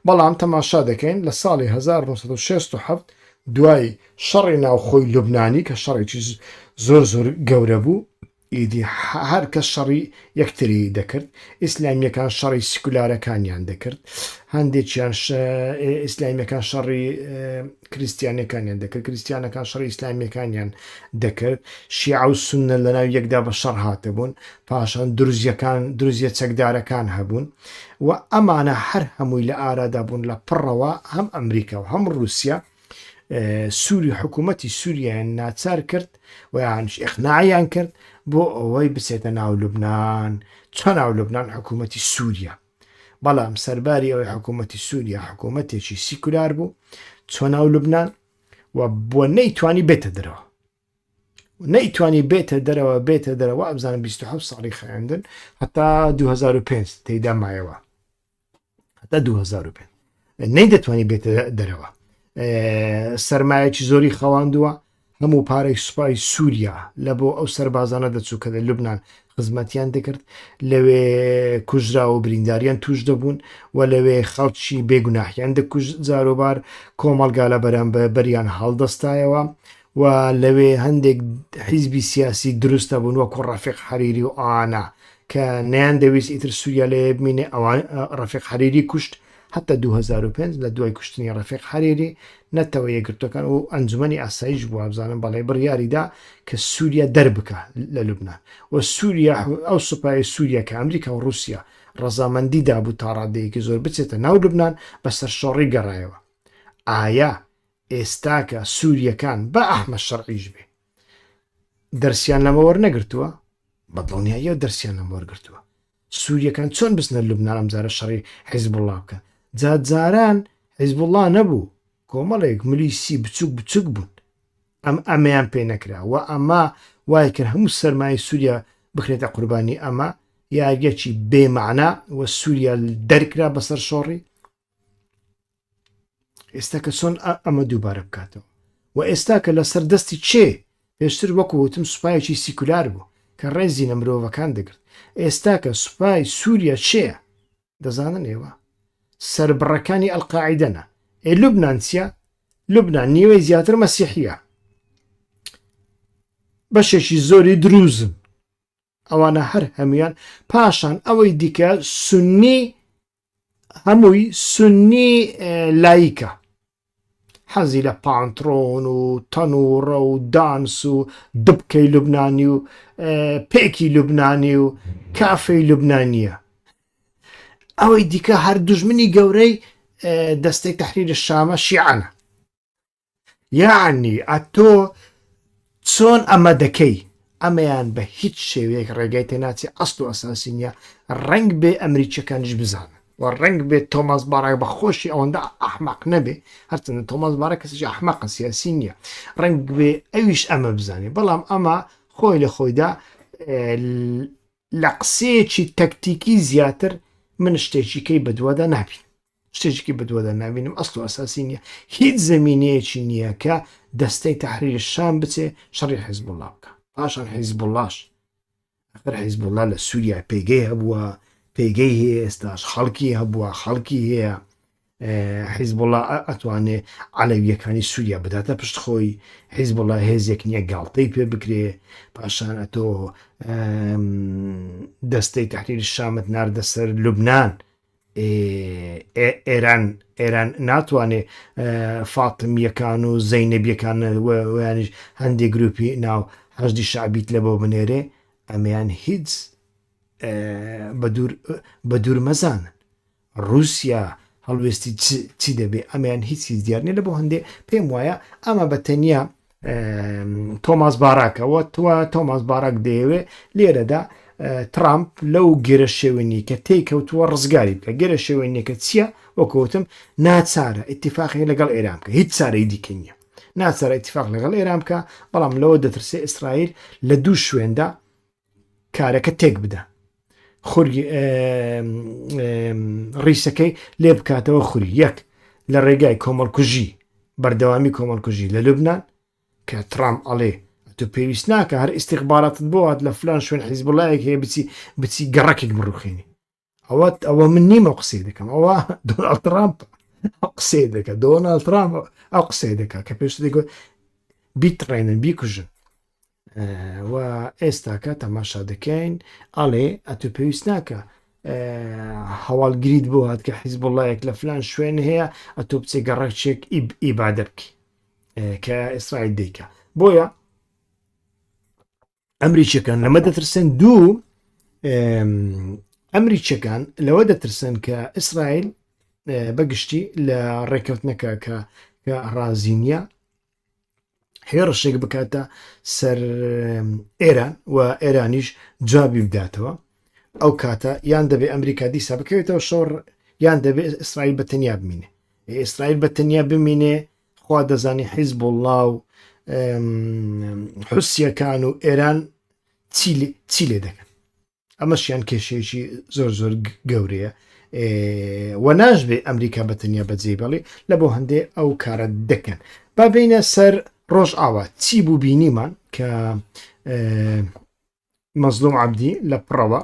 بەڵام تەماشا دەکەین لە ساڵی 1967 دوای شەڕی ناوخۆی لوبنانی کە شەڕێکی زۆر زۆر گەورە بوو ئیدی هەر کەس شەڕی یەکتری دەکرد ئیسلامیەکان شەڕی سیکولارەکانیان دەکرد هەندێکیان ئیسلامیەکان شەڕی کریسیانەکانیان دەکرد کریسیانەکان شەڕی ئیسلامیەکانیان دەکرد شیعە و سوننە لەناو یەکدا بە شەڕ هاتەبوون پاشان دروزیە چەکدارەکان هەبوون و ئەمانە هەر هەمووی لە ئارادا بوون لە پڕەوە هەم ئەمریکا و هەم رووسیا سووری حکوومەتی سووریایان ناچار کرد و یانش ئیقناعیان کرد بۆ ئەوەی بچێتە ناو لوبنان چۆن ناو لوبنان حکوومەتی سووریا بەڵام سەرباری ئەوەی حکوومەتی سووریا حکوومەتێکی سیکولار بوو چۆن ناو لوبنان و بۆ نەیتوانی بێتە دەرەوە نەیتوانی بێتە دەرەوە ئەبزانم 27 ساڵی خەیاندن هەتا 2005 تێیدا مایەوە هەتا 2005 نەیدەتوانی بێتە دەرەوە سەرمایەکی زۆری خەواندووە هەموو پارەی سوپای سووریا لە بۆ ئەو سەربازانە دەچوو کە لە لوبنان خزمەتیان دەکرد لەوێ کوژرا و برینداریان توش دەبوون و لەوێ خەڵکی بێگوناحیان دەکوژ جاروبار کۆمەڵگا لە بەریان هەڵدەستایەوە و لەوێ هەندێک حیزبی سیاسی دروستە بوون وەکو ڕەفیق حەریری و ئانا کە نەیان دەویست ئیتر سووریا لێ بمینێ ئەوان ڕەفیق حەریری کوشت حتى 2005 لە دوای کوشتنی ڕەفیق حەریری نەتەوە یەکگرتوەکان و ئەنجومەنی ئاسایش بووە بزانم بەڵێ بڕیاریدا کە سووریا دەربکە لە لوبنان و سووریا ئەو سوپای سووریا کە ئەمریکا و رووسیا ڕەزامەندیدا بوو تا ڕادەیەکی زۆر بچێتە ناو لوبنان بەسەر شۆڕی گەڕایەوە ئایا ئێستاکە سووریەکان بە ئەحمە شەرعیش بێ دەرسیان لەمە وەرنەگرتووە بەدڵنیاییەوە دەرسیان لەمە وەرگرتووە سووریەکان چۆن بستنە لوبنان ئەمجارە شەڕی حیزبوڵڵا بکەن جاران حیزبوڵڵا نەبوو کۆمەڵێک ملیسی بچوک بوون ئەمەیان پێ نەکرا و ئەمە وای کرد هەموو سەرمای سووریا بخرێتە قوربانی ئەمە یاگەکی بێمەعنا و سووریا دەرکرا بەسەر شۆڕی ئێستا کە چۆن ئەمە دووبارە بکاتەوە و ئێستا کە لەسەر دەستی چێ پێشتر وەکو وتم سوپایەکی سیکولار بوو کە ڕێزی لە مرۆڤەکان دەگرت ئێستا کە سوپای سووریا چێە دەزانن ئێوە سەربڕەکانی ئەلقاعیدەنە لوبنان چیە لوبنان نیوەی زیاتر مەسیحیە بەشێکی زۆری دروزن ئەوانە هەر هەمویان پاشان ئەوەی دیکە سونی هەمووی سنی لایکە حەزی لە پانترۆن و تەنوڕە و دانس و دبکەی لوبنانی و پێکی لوبنانی و کافەی لوبنانیە ئەوەی دیکە هەر دوژمنی گەورەی دەستەی تەحریری شامە شیعانە یعنی ئەتۆ چۆن ئەمە دەکەی ئەمەیان بە هیچ شێوەیەک ڕێگای تێناچی ئەسڵ و ئەساسی نییە ڕنگ بێ ئەمریکیەکانیش بزانن و ڕنگ بێت تۆماس باراک بە خۆشی ئەوەندە ئەحمەق نەبێ هەرچەندە تۆماس باراک کەسێکی ئەحمەقە سیاسی نییە ڕنگ بێ ئەویش ئەمە بزانێ بەڵام ئەمە خۆی لە خۆیدا لە قسەیەکی تەکتیکی زیاتر من شتێکیکەی بەدووادا نابین شتێکی بەدووادا نبینم ئەسڵ و ئەساسی نییە هیچ زەمینەیەکی نییە کە دەستەی تەحریری شام بچێ شەڕی حیزبوڵڵا بکە پاشان حیزبوڵڵاش ئەخر حیزبوڵڵا لە سووریا پێگەی هەبووە پێگەی هەیە ئێستاش خەڵکی هەبووە خەڵکی هەیە حیزبوڵڵا ئەتوانێ عەلەویەکانی سووریا بداتە پشت خۆی حیزبوڵڵا هێزێک نییە گاڵتەی پێ بکرێ پاشان ئەتۆ دەستەی تەحریری شامت ناردە سەر لوبنان ئێران ناتوانێ فاتمیەکان و زەینەبیەکان ویانش هەندێک گروپی ناو هەژدی شعبیت لە بۆ بنێرێ ئەمەیان هیچ بە دوور مەزانن رووسیا هەڵوێستی چی دەبێ ئەمەیان هیچی دیار نیە لە بۆ هەندێک پێم وایە ئەمە بە تەنیا تۆماس باراکەوە تۆماس باراک دەیەوێ لێرەدا ترامپ لەو گێرە شێوێنی کە تێکەوتووە ڕزگاری بکە گێرە شێوێنێکە چییە وەکەوتم ناچارە ئیتیفاقی لەگەڵ ئێران بکە هیچ چارەی دیکە نییە ناچارە ئیتیفاق لەگەڵ ئێران بکە بەڵام لەوە دەترسێ ئیسرائیل لە دوو شوێندا کارەکە تێک بدە خوری ڕیسەکەی لێ بکاتەوە خوری یەک لە ڕێگای کۆمەڵکوژی بەردەوامی کۆمەڵکوژی لە لوبنان کە ترامپ ئەڵێ تو پێویست ناکە هەر ئیستیخباراتت بۆات لە فلان شوێن حیزبوڵڵایەک هەیە بچی گەڕەکێک بڕوخێنی ئەوە من نیمە قسەی دەکەم ئەوە دۆناڵد ترامپ ئەو قسەی دەکە دۆناڵد ترامپ ئەو قسەی دەکە کە پێشتر دەیگوت بیتڕێنن بیکوژن و ئێستاکە تەماشا دەکەین ئەڵێ ئەتو پێویست ناکە هەواڵگریت بۆ هات کە حیزبوڵڵایەک لە فلان شوێن هەیە ئەتۆ بچێ گەڕەکچێک ئیبادە بکە کە ئیسرائیل دەیکە بۆیە ئەمریکیەکان لەمە دەترسن ئەمریکیەکان لەوە دەترسن کە ئیسرائیل بەگشتی لە ڕێکەوتنەکە کە ڕازینیە هێرشێک بکاتە سەر ئێران و ئێرانیش جوابی بداتەوە ئەو کاتە یان دەبێ ئەمریکا دیسا بکەوێتەوە شۆڕ یان دەبێت ئیسرائیل بەتەنیا بمینێ ئیسرائیل بەتەنیا بمینێ خوا دەزانی حیزبوڵڵا و حوسیەکان و ئێران چی لێ دەکەن ئەمەشیان کێشەیەکی زۆر زۆر گەورەیە و ناشبێ ئەمریکا بەتەنیا بەجێ بەڵێ لە بۆ هەندێ ئەو کارە دەکەن با بینە سەر ڕۆژ ئاوا چی بوو بینیمان کە مەزلوم عەبدی لە پڕەوە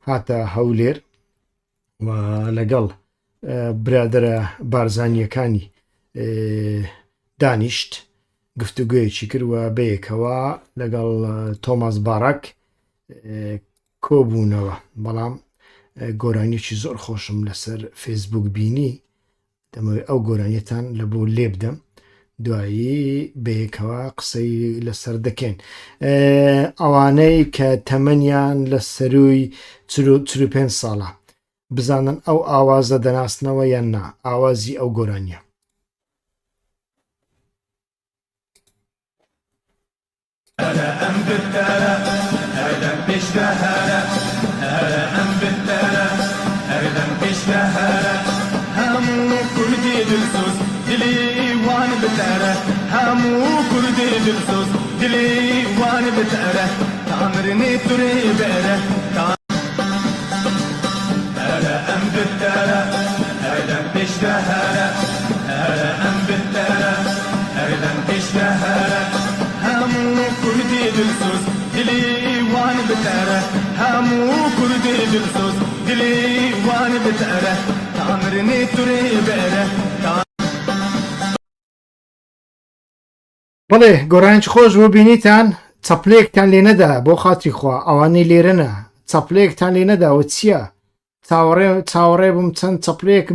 هاتە هەولێر و لەگەڵ برادرە بارزانیەکانی دانیشت گفتوگویەکی کردوە بەیەکەوە لەگەڵ تۆماس باراک کۆبوونەوە بەڵام گۆرانیەکی زۆر خۆشم لەسەر فێسبوک بینی دەمەوێت ئەو گۆرانیەتان لە بۆ لێ بدەم دوایی بەیەکەوە قسەی لەسەر دەکەن ئەوانەی کە تەمەنیان لە سەروی 45 ساڵە بزانن ئەو ئاوازە دەناسنەوە یان نا ئاوازی ئەو گۆرانیە دليوان بتأره همو كردي بالصوص دليوان بتأره تعمرني تري بأره أنا أم بالتأره أنا بشتهره أنا أم بالتأره أنا بشتهره همو كردي بالصوص دليوان بتأره همو كردي بالصوص دليوان بتأره تعمرني تري بأره بەڵێ گۆرانیی خۆش بۆ بینیتان چەپلەیەکتان لێ نەدا بۆ خاتری خوا ئەوانەی لێرەنە چەپلەیەکتان لێ نەداوە چییە چاوەڕێ بووم چەند چەپلەیەک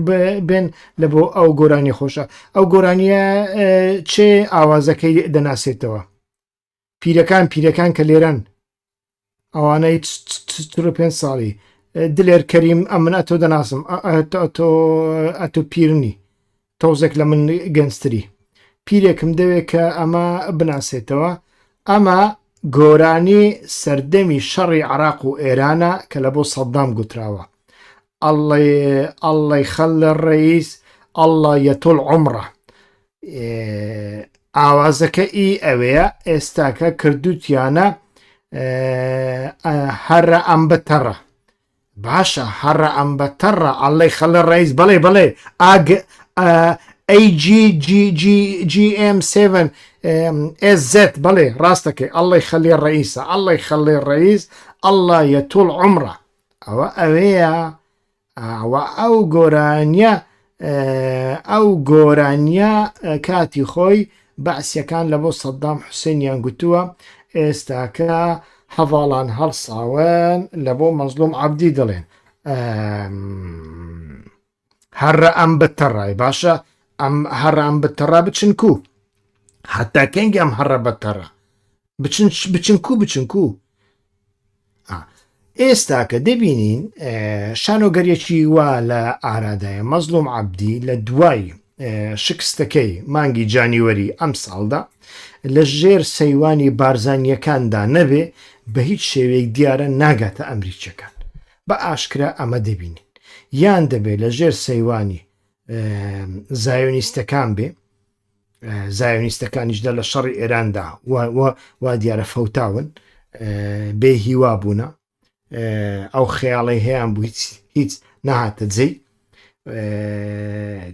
بێن لە بۆ ئەو گۆرانی خۆشە ئەو گۆرانیە چێ ئاوازەکەی دەناسێتەوە پیرەکان کە لێرەن ئەوانەی 5 ساڵی دلێر کەریم ئەمن ئەتۆ دەناسم ئەتۆ پیرنی تۆزێک لە من گەنجتری پیرێکم دەوێت کە ئەمە بناسێتەوە ئەمە گۆرانی سەردەمی شەڕی عراق و ئێرانە کە لە بۆ سەدام گوتراوە ئەڵڵەی خەل ڕئیس ئەڵڵە یەتۆل عومرە ئاوازەکە ئەوەیە ئێستاکە کردوتیانە هەرە ئەم بەتەڕە باشە هەرە ئەم بەتەڕە ئەڵڵەی خەل ڕئیس بەڵێ AGGM7 SZ بەڵێ ڕاستەکەی ئەڵڵەی خەلی ڕئیسە ئەڵڵەی خەلی ڕئیس ئەڵڵە یەتۆل عومرە ئەوەیە ئەو گۆرانیە کاتی خۆی بەعسیەکان لە بۆ سەدام حوسێنیان گوتووە ئێستاکە هەڤاڵان هەڵساون لە بۆ مەزلوم عەبدی دەڵێن هەرە ئەم بەتەڕای باشە ئەم هەرە ئەم بەتەڕا بچنکو هەتا کەنگی ئەم هەرە بەتەڕە بچنکو ئێستاکە دەبینین شانۆگەریەکی وا لە ئارادایە مەزلوم عەبدی لە دوای شکستەکەی مانگی جانیوەری ئەم ساڵدا لە ژێر سەیوانی بارزانیەکاندا نەبێ بە هیچ شێوەیەک دیارە ناگاتە ئەمریکیەکان بە ئاشکرا ئەمە دەبینین یان دەبێت لە ژێر سەیوانی زایۆنیستەکان بێ زایۆنیستەکانیشدا لە شەڕی ئێراندا وا دیارە فەوتاون بێ هیوا بوونە ئەو خەیاڵی هەیەیان بوو هیچ نەهاتە جێی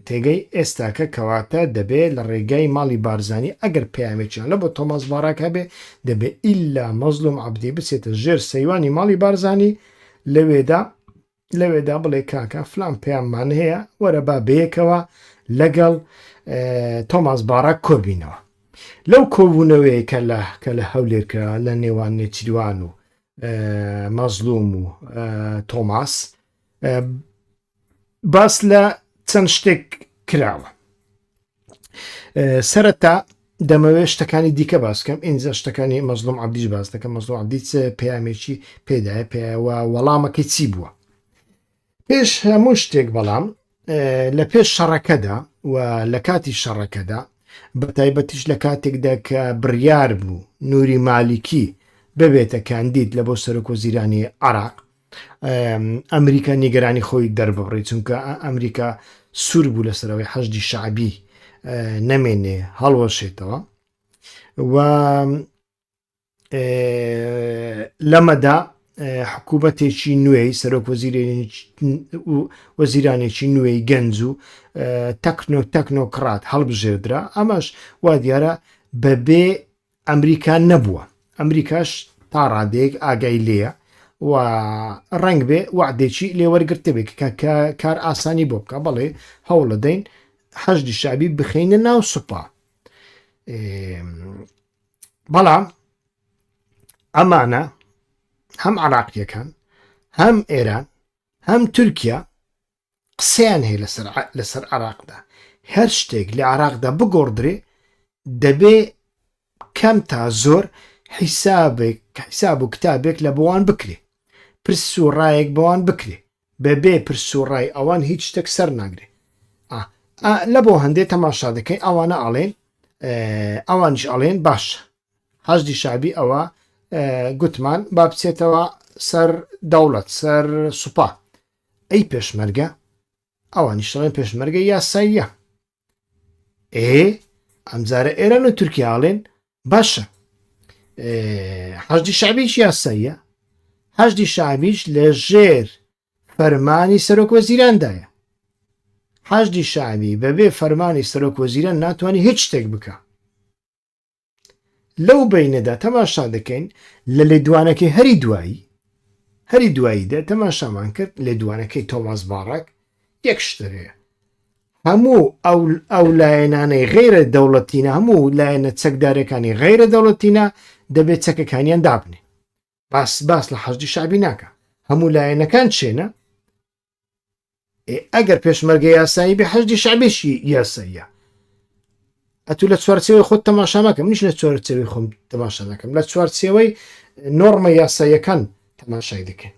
تێگەی ئێستاکە کەواتە دەبێت لە ڕێگای ماڵی بارزانی ئەگەر پەیامێکیان لە بۆ تۆماس باراک هەبێ دەبێت ئیلا مەزلوم عەبدی بچێتە ژێر سەیوانی ماڵی بارزانی لەوێدا بڵێ کاکە فلان پەیاممان هەیە وەرە با بەیەکەوە لەگەڵ تۆماس باراک کۆبینەوە لەو کۆبوونەوەی کە لە هەولێرکرا لە نێوان نێچیروان و مەزلوم و تۆماس باس لە چەند شتێک کراوە سەرەتا دەمەوێت شتەکانی دیکە باسکەم ئینجا شتەکانی مەزلوم عەبدیش باس دەکەم مەزلوم عەبدی پەیامێکی پێدایە پێیەوە وەڵامەکەی چی بووە پێش هەموو شتێک بەڵام لە پێش شەڕەکەدا و لە کاتی شەڕەکەدا بە تایبەتیش لە کاتێکدا کە بڕیار بوو نووری مالیکی ببێتە کاندید لە بۆ سەرۆکوەزیرانی عێراق ئەمریکا نیگەرانی خۆی دەربڕی چونکە ئەمریکا سوور بوو لەسەرەوەی حەشدی شەعبی نەمێنێ هەڵوەشێتەوە و لەمەدا حکوومەتێکی نوێی سەرۆک وەزیرانێکی نوێی گەنج و تەکنۆکرات هەڵبژێردرا ئەمەش وا دیارە بەبێ ئەمریکا نەبووە ئەمریکاش تا ڕادەیەک ئاگای لێیە و ڕنگ بێ وعدێکی لێوەرگرتە بێت کار ئاسانی بۆ بکە بەڵێ هەوڵە دەین حەشدی شەعبی بخینە ناو سوپا بەڵام ئەمانە هەم عێراقیەکان هەم ئێران هەم تورکیا قسەیان هەیە لەسەر عێراقدا هەر شتێک لە عێراقدا بگۆڕدرێ دەبێ کەم تا زۆر حیساب و کتابێک لە بۆوان بکرێ پرس و ڕایەک بەوان بکرێ بەبێ پرس و ڕای ئەوان هیچ شتێک سەر ناگرێ لە بۆ هەندێک تەماشا دەکەین ئەوانە ئەڵێن ئەوانش ئەڵێن باش حەشدی شەعبی ئەوە گوتمان با بچێتەوە سەر دەوڵەت سەر سوپا ئەی پێشمەرگە ئەوانیش دەڵێن پێشمەرگە یاساییە ئەمجارە ئێران و تورکیا ئەڵێن باشە حەشدی شەعبیش یاساییە حەشدی شەعبیش لە ژێر فەرمانی سەرۆکوەزیراندایە حەشدی شەعبی بەبێ فەرمانی سەرۆکوەزیران ناتوانێت هیچ شتێک بکە لەو بینەدا تەماشا دەکەین لە لێدوانەکەی هەری دواییدا تەماشامان کرد لێدوانەکەی تۆماس باراک یەک شتەیە هەموو ئەو لایەنانەی غەیرە دەوڵەتینە هەموو لایەنە چەکدارەکانی غەیرە دەوڵەتینە دەبێت چەکەکانیان دابنێ باس لە حەشدی شەعبی ناکە هەموو لایەنەکان چێنە ئەگەر پێشمەرگە یاسایی بێ حەشدی شەعبیشی یاساییە ئەتوو لە چوارچێوەی خۆت تەماشا مەکەم نیش لە چوارچێوەی خۆم تەماشا دەکەم لە چوارچێوەی نۆرمە یاساییەکان تەماشای دەکەن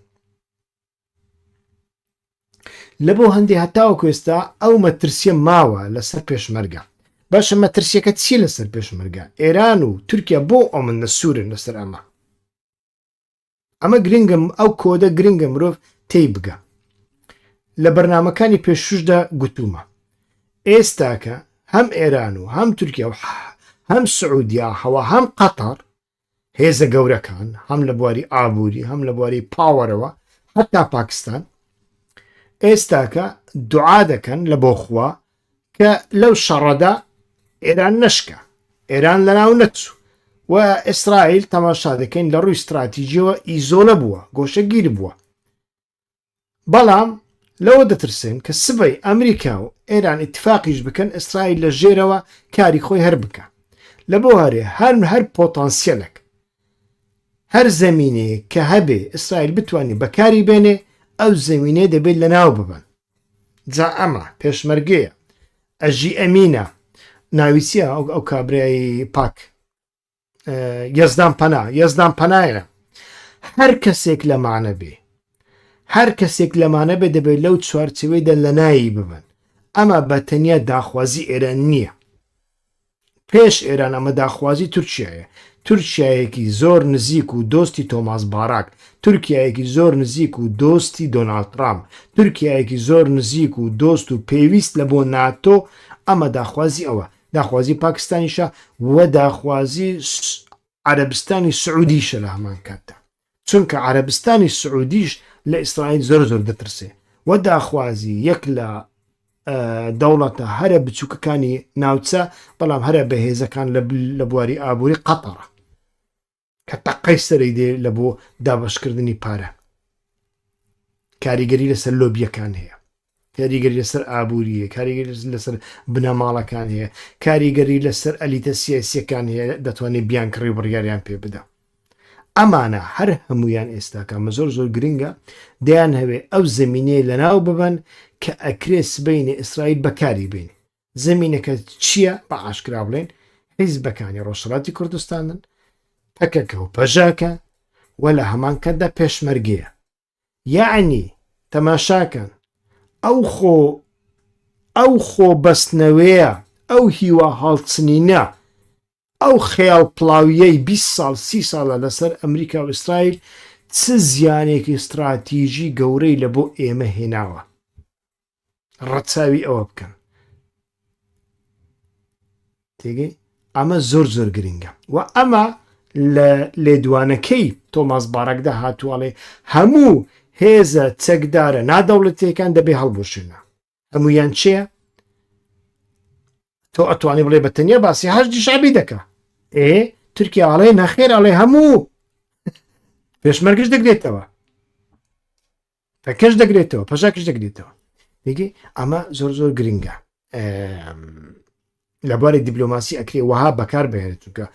لە بۆ هەندێک هەتاوەکو ئێستا ئەو مەترسیە ماوە لەسەر پێشمەرگە باشە مەترسیەکە چی لەسەر پێشمەرگە ئێران و تورکیا بۆ ئەمەندە سوورن لەسەر ئەمە گرنگم ئەو کۆدە گرنگە مرۆڤ تێی بگە لە بەرنامەکانی پێشوشدا گوتومە ئێستاکە هەم ئێران و هەم تورکیا و هەم سعودیا هەوا هەم قەتەر هێزە گەورەکان هەم لە بواری ئابووری هەم لە بواری پاوەرەوە هەتا پاکستان ئێستاکە دوعا دەکەن لە بۆ خوا کە لەو شەڕەدا ئێران نەشکە ئێران لەناو نەچوو و ئیسرائیل تەماشا دەکەین لە ڕووی استراتیژیەوە ئیزۆلە بووە گۆشەگیر بووە بەڵام لەوە دەترسن کە سبەی ئەمریکا و ئێران ئیتفاقیش بکەن ئیسرائیل لە ژێرەوە کاری خۆی هەر بکە لە بۆ هەرێ هەر پۆتانسیەلێک هەر زەمینەیە کە هەبێ ئیسرائیل بتوانێت بەکاری بێنێ ئەو زەمینێ دەبێت لە ناو ببن جا ئەمە پێشمەرگەیە ئەژی ئەمینە ناویسیە ئەو کابرایی پاک یەزدان پەنایە هەر کەسێک لەمانە بێ هەر کەسێک لەمانە بێ دەبێت لەو چوارچێوەیدا لە نایی ببن ئەمە بە تەنیا داخوازی ئێران نییە پێش ئێران ئەمە داخوازی تورکیایە تورکیایەکی زۆر نزیک و دۆستی تۆماس باراک تورکیایەکی زۆر نزیک و دۆستی دۆناڵد ترامپ تورکیایەکی زۆر نزیک و دۆست و پێویست لە بۆ ناتۆ ئەمە داخوازی ئەوە داخوازی پاکستانیشە وە داخوازی عەرەبستانی سعودیشە لە هەمان کاتدا چونکە عەرەبستانی سعودیش لە ئیسرائیل زۆر دەترسێ وە داخوازی یەک لە دەوڵەتە هەرە بچووکەکانی ناوچە بەڵام هەرە بەهێزەکان لە بواری ئابووری قەتەرە کە تەقەی سەری دێ لە بۆ دابەشکردنی پارە کاریگەری لەسەر لۆبیەکان هەیە کاریگەری لەسەر ئابووریە، کاریگەری لەسەر بنەماڵەکان هەیە، کاریگەری لەسەر ئەلیتە سیاسیەکان هەیە، دەتوانێت بیان کڕی بڕیاریان پێ بدە. ئەمانە هەر هەمویان ئێستاکەمە زۆر زۆر گرنگە دەیان هەوێ ئەو زمینەیە لەناو ببەن کە ئەکرێ سبەینێ ئیسرائیل بەکاری بێنێ. زمینەکە چییە؟ بە ئاشکرا بڵێن حیزبەکانی ڕۆژهەڵاتی کوردستانن، پەکەکە و پەژاکە وە لە هەمان کەدا پێشمەرگەیە. یعنی تەماشاکەن ئەو خۆ بەستنەوەیە، ئەو هیوا هەڵچنینە، ئەو خەیاڵ پڵاویەی 20 ساڵ 30 ساڵە لەسەر ئەمریکا و ئیسرائیل چ زیانێکی استراتیژی گەورەی لە بۆ ئێمە هێناوە. ڕەچاوی ئەوە بکەن. تێگەی ئەمە زۆر زۆر گرنگە و ئەمە لە لێدوانەکەی تۆماس باراکدا هاتووەڵێ هەموو هێزە چەکدارە نادەوڵەتیەکان دەبێ هەڵبوشێنە. هەمویان چییە؟ تۆ ئەتوانی بڵێ بەتەنیا باسی هەشتی شعبی دەکە. تورکیا ئاڵێ نەخێر ئاڵێ هەموو پێشمەرگەش دەگرێتەوە، پەکەش دەگرێتەوە، پەژاکش دەگرێتەوە. دیگە ئەمە زۆر زۆر گرنگە. لە بواری دیبلۆماسی ئەکرێ وەها بەکار بهێنێت چونکە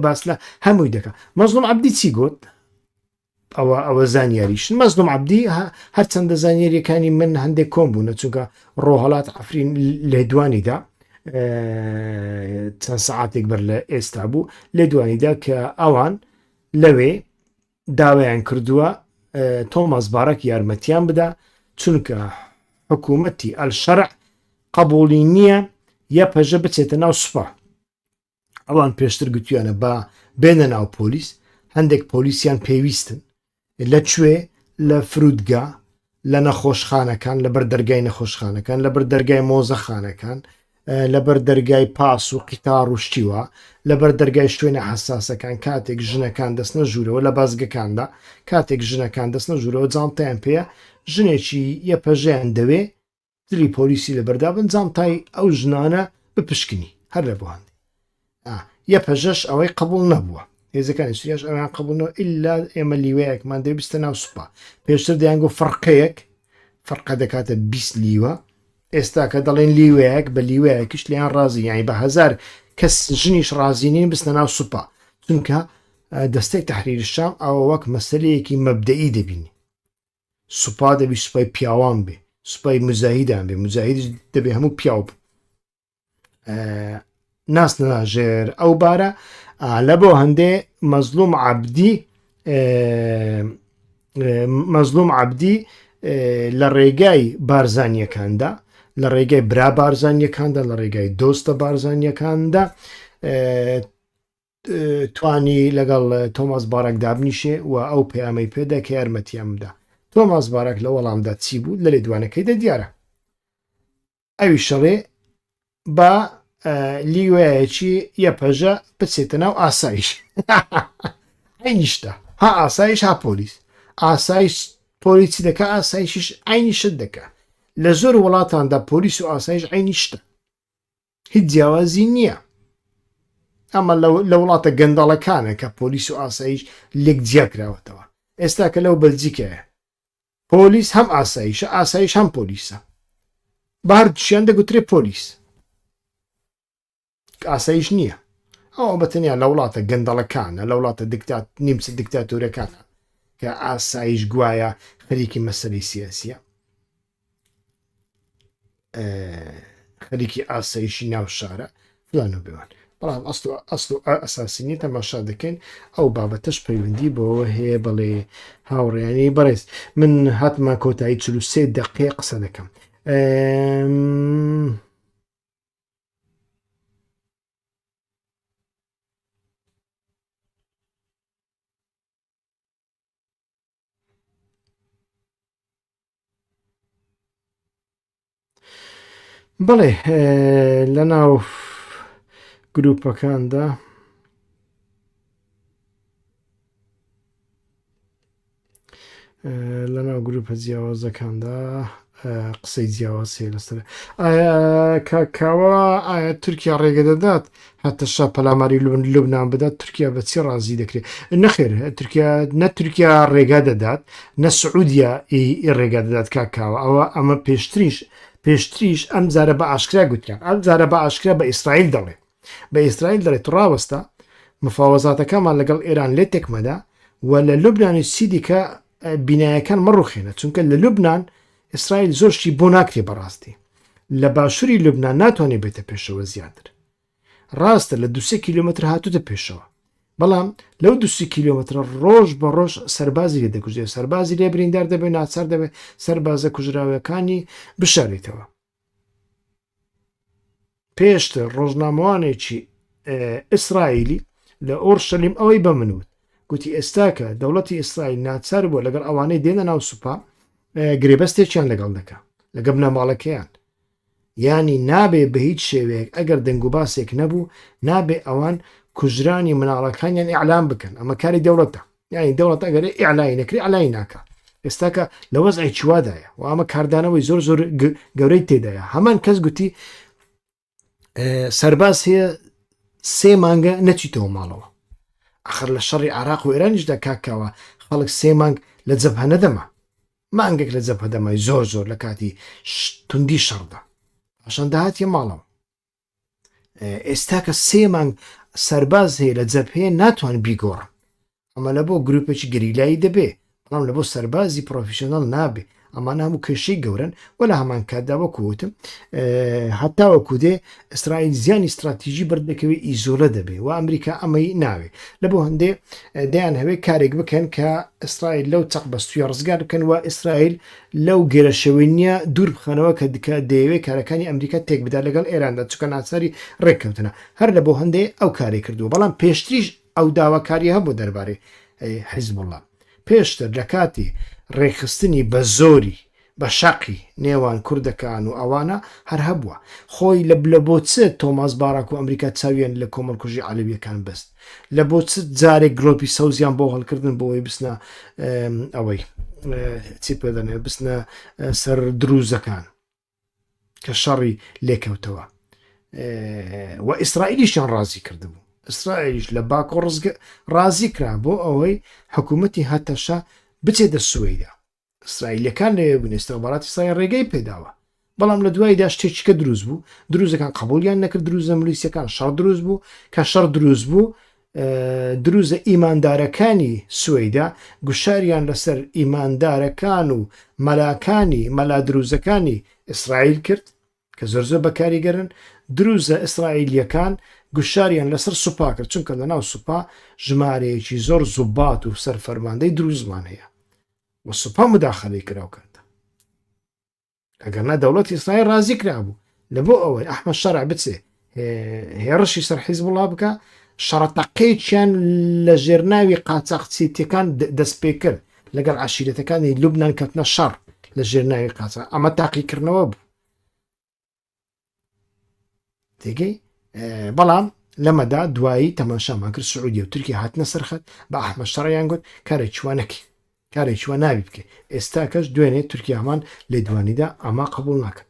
باسلە هەمووی دەکە. مەزلوم عەبدی چی گوت؟ ئەوە زانیاریشن. مەزلوم عەبدی هەرچەندە زانیاریەکانی من هەندێک کۆم بوونە چونکە ڕۆهەڵات ئەفرین لێدوانیدا چەند سەعاتێک بەر لە ئێستا بوو لێدوانیدا کە ئەوان لەوێ داوایان کردووە تۆماس باراک یارمەتیان بدە چونکە حکوومەتی الشەرع قبولی نییە یا پەژە بچێتە ناو سوپا. ئەوان پێشتر گوتویانە بە بێنە ناو پۆلیس، هەندێک پۆلیسیان پێویستن لەکوێ لە فرودگا، لە نەخۆشخانەکان، لەبەر دەرگای نەخۆشخانەکان، لەبەر دەرگای مۆزەخانەکان، لەبەر دەرگای پاس و قیتار و شتیوە، لەبەر دەرگای شوێنە حساسەکان کاتێک ژنەکان دەستنە ژوورەوە لە بازگەکاندا کاتێک ژنەکان دەستنە ژوورەوە جانتەیان پێە ژنێکی یەپەژەیان دەوێ دلی پۆلیسی لەبەردا بن جانتای ئەو ژنانە بپشکنی هەر لە بۆهاندی. یەپەژەش ئەوەی قبول نەبووە، هێزەکانی سوریاش ئەویان قبولنەوە ئللا ئێمە لیوەیەکمان دەبیستە ناو سوپا. پێشتر دەیانگۆ فەرقەیەک فەرقە دەکاتە 20 لیوە، ئێستا کە دەڵێن لیوەیەک بە لیوەیەکیش لیان ڕازی یانی بە 1000 کەس ژنیش ڕازینین بستە ناو سوپا چونکە دەستەی تەحریری شام ئەوە وەک مەسەلەیەکی مەبدەئی دەبینی. سوپا دەبی سوپای پیاوان بێ، سوپای مزاهیدان بێ، مزاهیدش دەبێ هەموو پیاو بێ. ناس ناژێر ئەو بارە لە بۆ هەندێ مەزلوم عەبدی لە ڕێگای بارزانیەکاندا، لە ڕێگای برا بارزانیەکاندا، لە ڕێگای دۆستە بارزانیەکاندا توانی لەگەڵ تۆماس باراک دابنیشێ و ئەو پەیامەی پێدا کە یارمەتیان بدە. تۆماس باراک لە وەڵامدا چی بوو لە لێدوانەکەیدا دیارە ئەوی شەڵێ بە لیوەیەکی یەپەژە بچێتە ناو ئاسایش. عینیشتە ها ئاسایش ها پۆلیس، ئاسایش پۆلیسی دەکە، ئاسایشیش عینی شت دەکە. لە زۆر وڵاتاندا پۆلیس و ئاسایش عینی شتە، هیچ جیاوازی نییە. ئەمە لە وڵاتە گەندەڵەکانە کە پۆلیس و ئاسایش لێک جیاکراوەتەوە. ئێستا کە لەو بەلجیکەیە پۆلیس هەم ئاسایشە، ئاسایش هەم پۆلیسە، باردشیان دەگوترێ پۆلیس، ئاسایش نییە. ئەوە بەتەنیا لە وڵاتە گەندەڵەکانە، لە وڵاتە نیمچە دیکتاتۆرەکانە کە ئاسایش گوایە خەریکی مەسەلەی سیاسیە، خەریکی ئاسایشی ناو شارە فلان و بێوان. بەڵام ئەسڵ و ئەساسینی تەماشا دەکەین ئەو بابەتەش پەیوەندی بەوە هەیە. بەڵێ هاوڕێیانی بەڕێز من هاتمە کۆتایی 43 دقیقە قسە دەکەم. بەڵێ لە ناو گروپەکاندا لە ناو گروپە جیاوازەکاندا قسەی جیاوازی لەسەر کاکاوە ئایا تورکیا ڕێگە دەدات هەتە شە پەلاماری لوبنان بدات تورکیا بە چی ڕازی دەکرێت نەخێر نە تورکیا ڕێگا دەدات نە سعودیا ڕێگا دەدات کاکاوە ئەوە ئەمە پێشتریش ئەم جارە بە ئاشکرا گوتیان ئەم جارە بە ئاشکرا بە ئیسرائیل دەڵێ بە ئیسرائیل دەڵێت ڕاوەستە مفاوەزاتەکەمان لەگەڵ ئێران لێ تێکمەدا و لە لوبنانی سیدیکە بینایەکان مەڕوخێنە چونکە لە لوبنان ئیسرائیل زۆرشی بۆ ناکرێ بەڕاستی لە باشووری لوبنان ناتوانێت بێتە پێشەوە زیاتر ڕاستە لە 2 کیلومتر هاتوتە پێشەوە بەڵام لەو 2 کیلومتر ڕۆژ بە ڕۆژ سەربازی لێ دەکوژێت سەربازی لێ بریندار دەبێت ناچار دەبێت سەربازە کوژراوەکانی بشارێتەوە پێشتر ڕۆژنامەوانێکی ئیسرائیلی لە ئۆرشەلیم ئەوەی بەمنوت گوتی ئێستاکە دەوڵەتی ئیسرائیل ناچار بووە لەگەڵ ئەوانەی دێنە ناو سوپا گرێبەستێکیان لەگەڵ دەکە لەگە بنەماڵەکەیان ینی نابێ بە هیچ شێوەیەک ئەگەر دەنگ و باسێک نەبوو نابێ ئەوان کوژرانی مناڵەکانیان ئیعلام بکەن ئەمە کاری دەوڵەتە یانی دەوڵەت ئەگەر ئیعلای نەکری ئەلای ناکە ئێستاکە لە وەزعی چوادایە و ئەمە کاردانەوەی زۆر زۆر گەورەی تێدایە هەمان کەس گوتی سەرباز هەیە 3 مانگە نەچیتەوە ماڵەوە ئەخر لە شەڕی عراق و ئێرانیشدا کاکاوە خەڵک 3 مانگ لە جەبهە نەدەما مانگێک لە جەبهە دەمای زۆر زۆر لە کاتی توندی شەڕدا پاشان داهاتیە ماڵەوە ئێستاکە 3 مانگ سەرباز هەیە لە جەبهەیە ناتوان بیگۆڕن ئەمە لە بۆ گروپێکی گریلایی دەبێ بەڵام لە بۆ سەربازی پرۆفیشنەڵ نابێ ئەمان هەموو کێشەی گەورن و لە هەمان کاتدا وەکوتم هەتاوەکو دێ ئیسرائیل زیانی استراتیژی بەردەکەوێت ئیزۆلە دەبێ و ئەمریکا ئەمەی ناوێ لە بۆ هەندێ دەیان هەوێ کارێک بکەن کە ئیسرائیل لەو چەق بەستوی ڕزگار بکەن و ئیسرائیل لەو گێرەشەوەی نییە دوور بخەنەوە کە دکە دەیەوێت کارەکانی ئەمریکا تێک بدا لەگەڵ ئێراندا چکە ناچاری ڕێککەوتنە هەر لە بۆ هەندێ ئەو کاری کردووە بەڵام پێشتریش ئەو داواکاری هەبوو دەربارەی حیزبوڵڵا پێشتر لە کاتی ڕێکخستنی بە زۆری بە شەقی نێوان کوردەکان و ئەوانە هەر هەبووە خۆی لە بۆچە تۆماس باراک و ئەمریکا چاویان لە کۆمەڵکوژی عەلەویەکان بەست لە بۆچ جارێک گرۆپی سەوزیان بۆ هەڵکردن بۆەوەی بستنە ئەوەی چی پێدەنێ بستنە سەر دروزەکان کە شەڕی لێکەوتەوە و ئیسرائیلیشیان ڕازی کردبوو ئیسرائیلیش لە باکۆ ڕازی کرا بۆ ئەوەی حکوومەتی هەتەشە بچێتە سوێیدا ئیسرائیلەکان لەوێ بوون ئێستاوەڵاتی ئیسرائیل ڕێگەی پێداوە بەڵام لە دوایدا شتێکیکە دروست بوو دروزەکان قبولیان نەکرد دروزە ملیسیەکان شەڕ دروست بوو کە شەڕ دروست بوو دروزە ئیماندارەکانی سوێیدا گوشاریان لەسەر ئیماندارەکان و مەلاکانی مەلا دروزەکانی ئیسرائیل کرد کە زۆر زۆر بەکاریگەرن دروزە ئیسرائیلیەکان گوشاریان لەسەر سوپا کرد چونکە لە ناو سوپا ژمارەیەکی زۆر زوبات و سەرفەرماندەی دروزمان هەیە و سوپا مداخەلەی کراوکەندە ئەگەرنا دەوڵەتی ئیسرائیل ڕازی کرابوو لە بۆ ئەوەی ئەحمەد شەرع بچێ هێڕشی سەر حیزبوڵڵا بکە شەڕەتەقەیەکیان لە ژێرناوی قاچاقچیتەکان دەست پێ کرد لەگەڵ عەشیرەتەکانی لوبنان کەوتنە شەڕ لە ژێرناوی قاچاق ئەمە تاقیکردنەوە بوو تێگەی بەڵام لەمەدا دوایی تەماشامان کرد سعودی و تورکی هاتنە سەرخەت بە ئەحمەد شەرعیان گوت کارێکی وانەکی کارێکی وە ناوی بکە ئێستا کەش دوێنێ تورکی هەمان لێ دوانیدا ئەما قبول ناکەن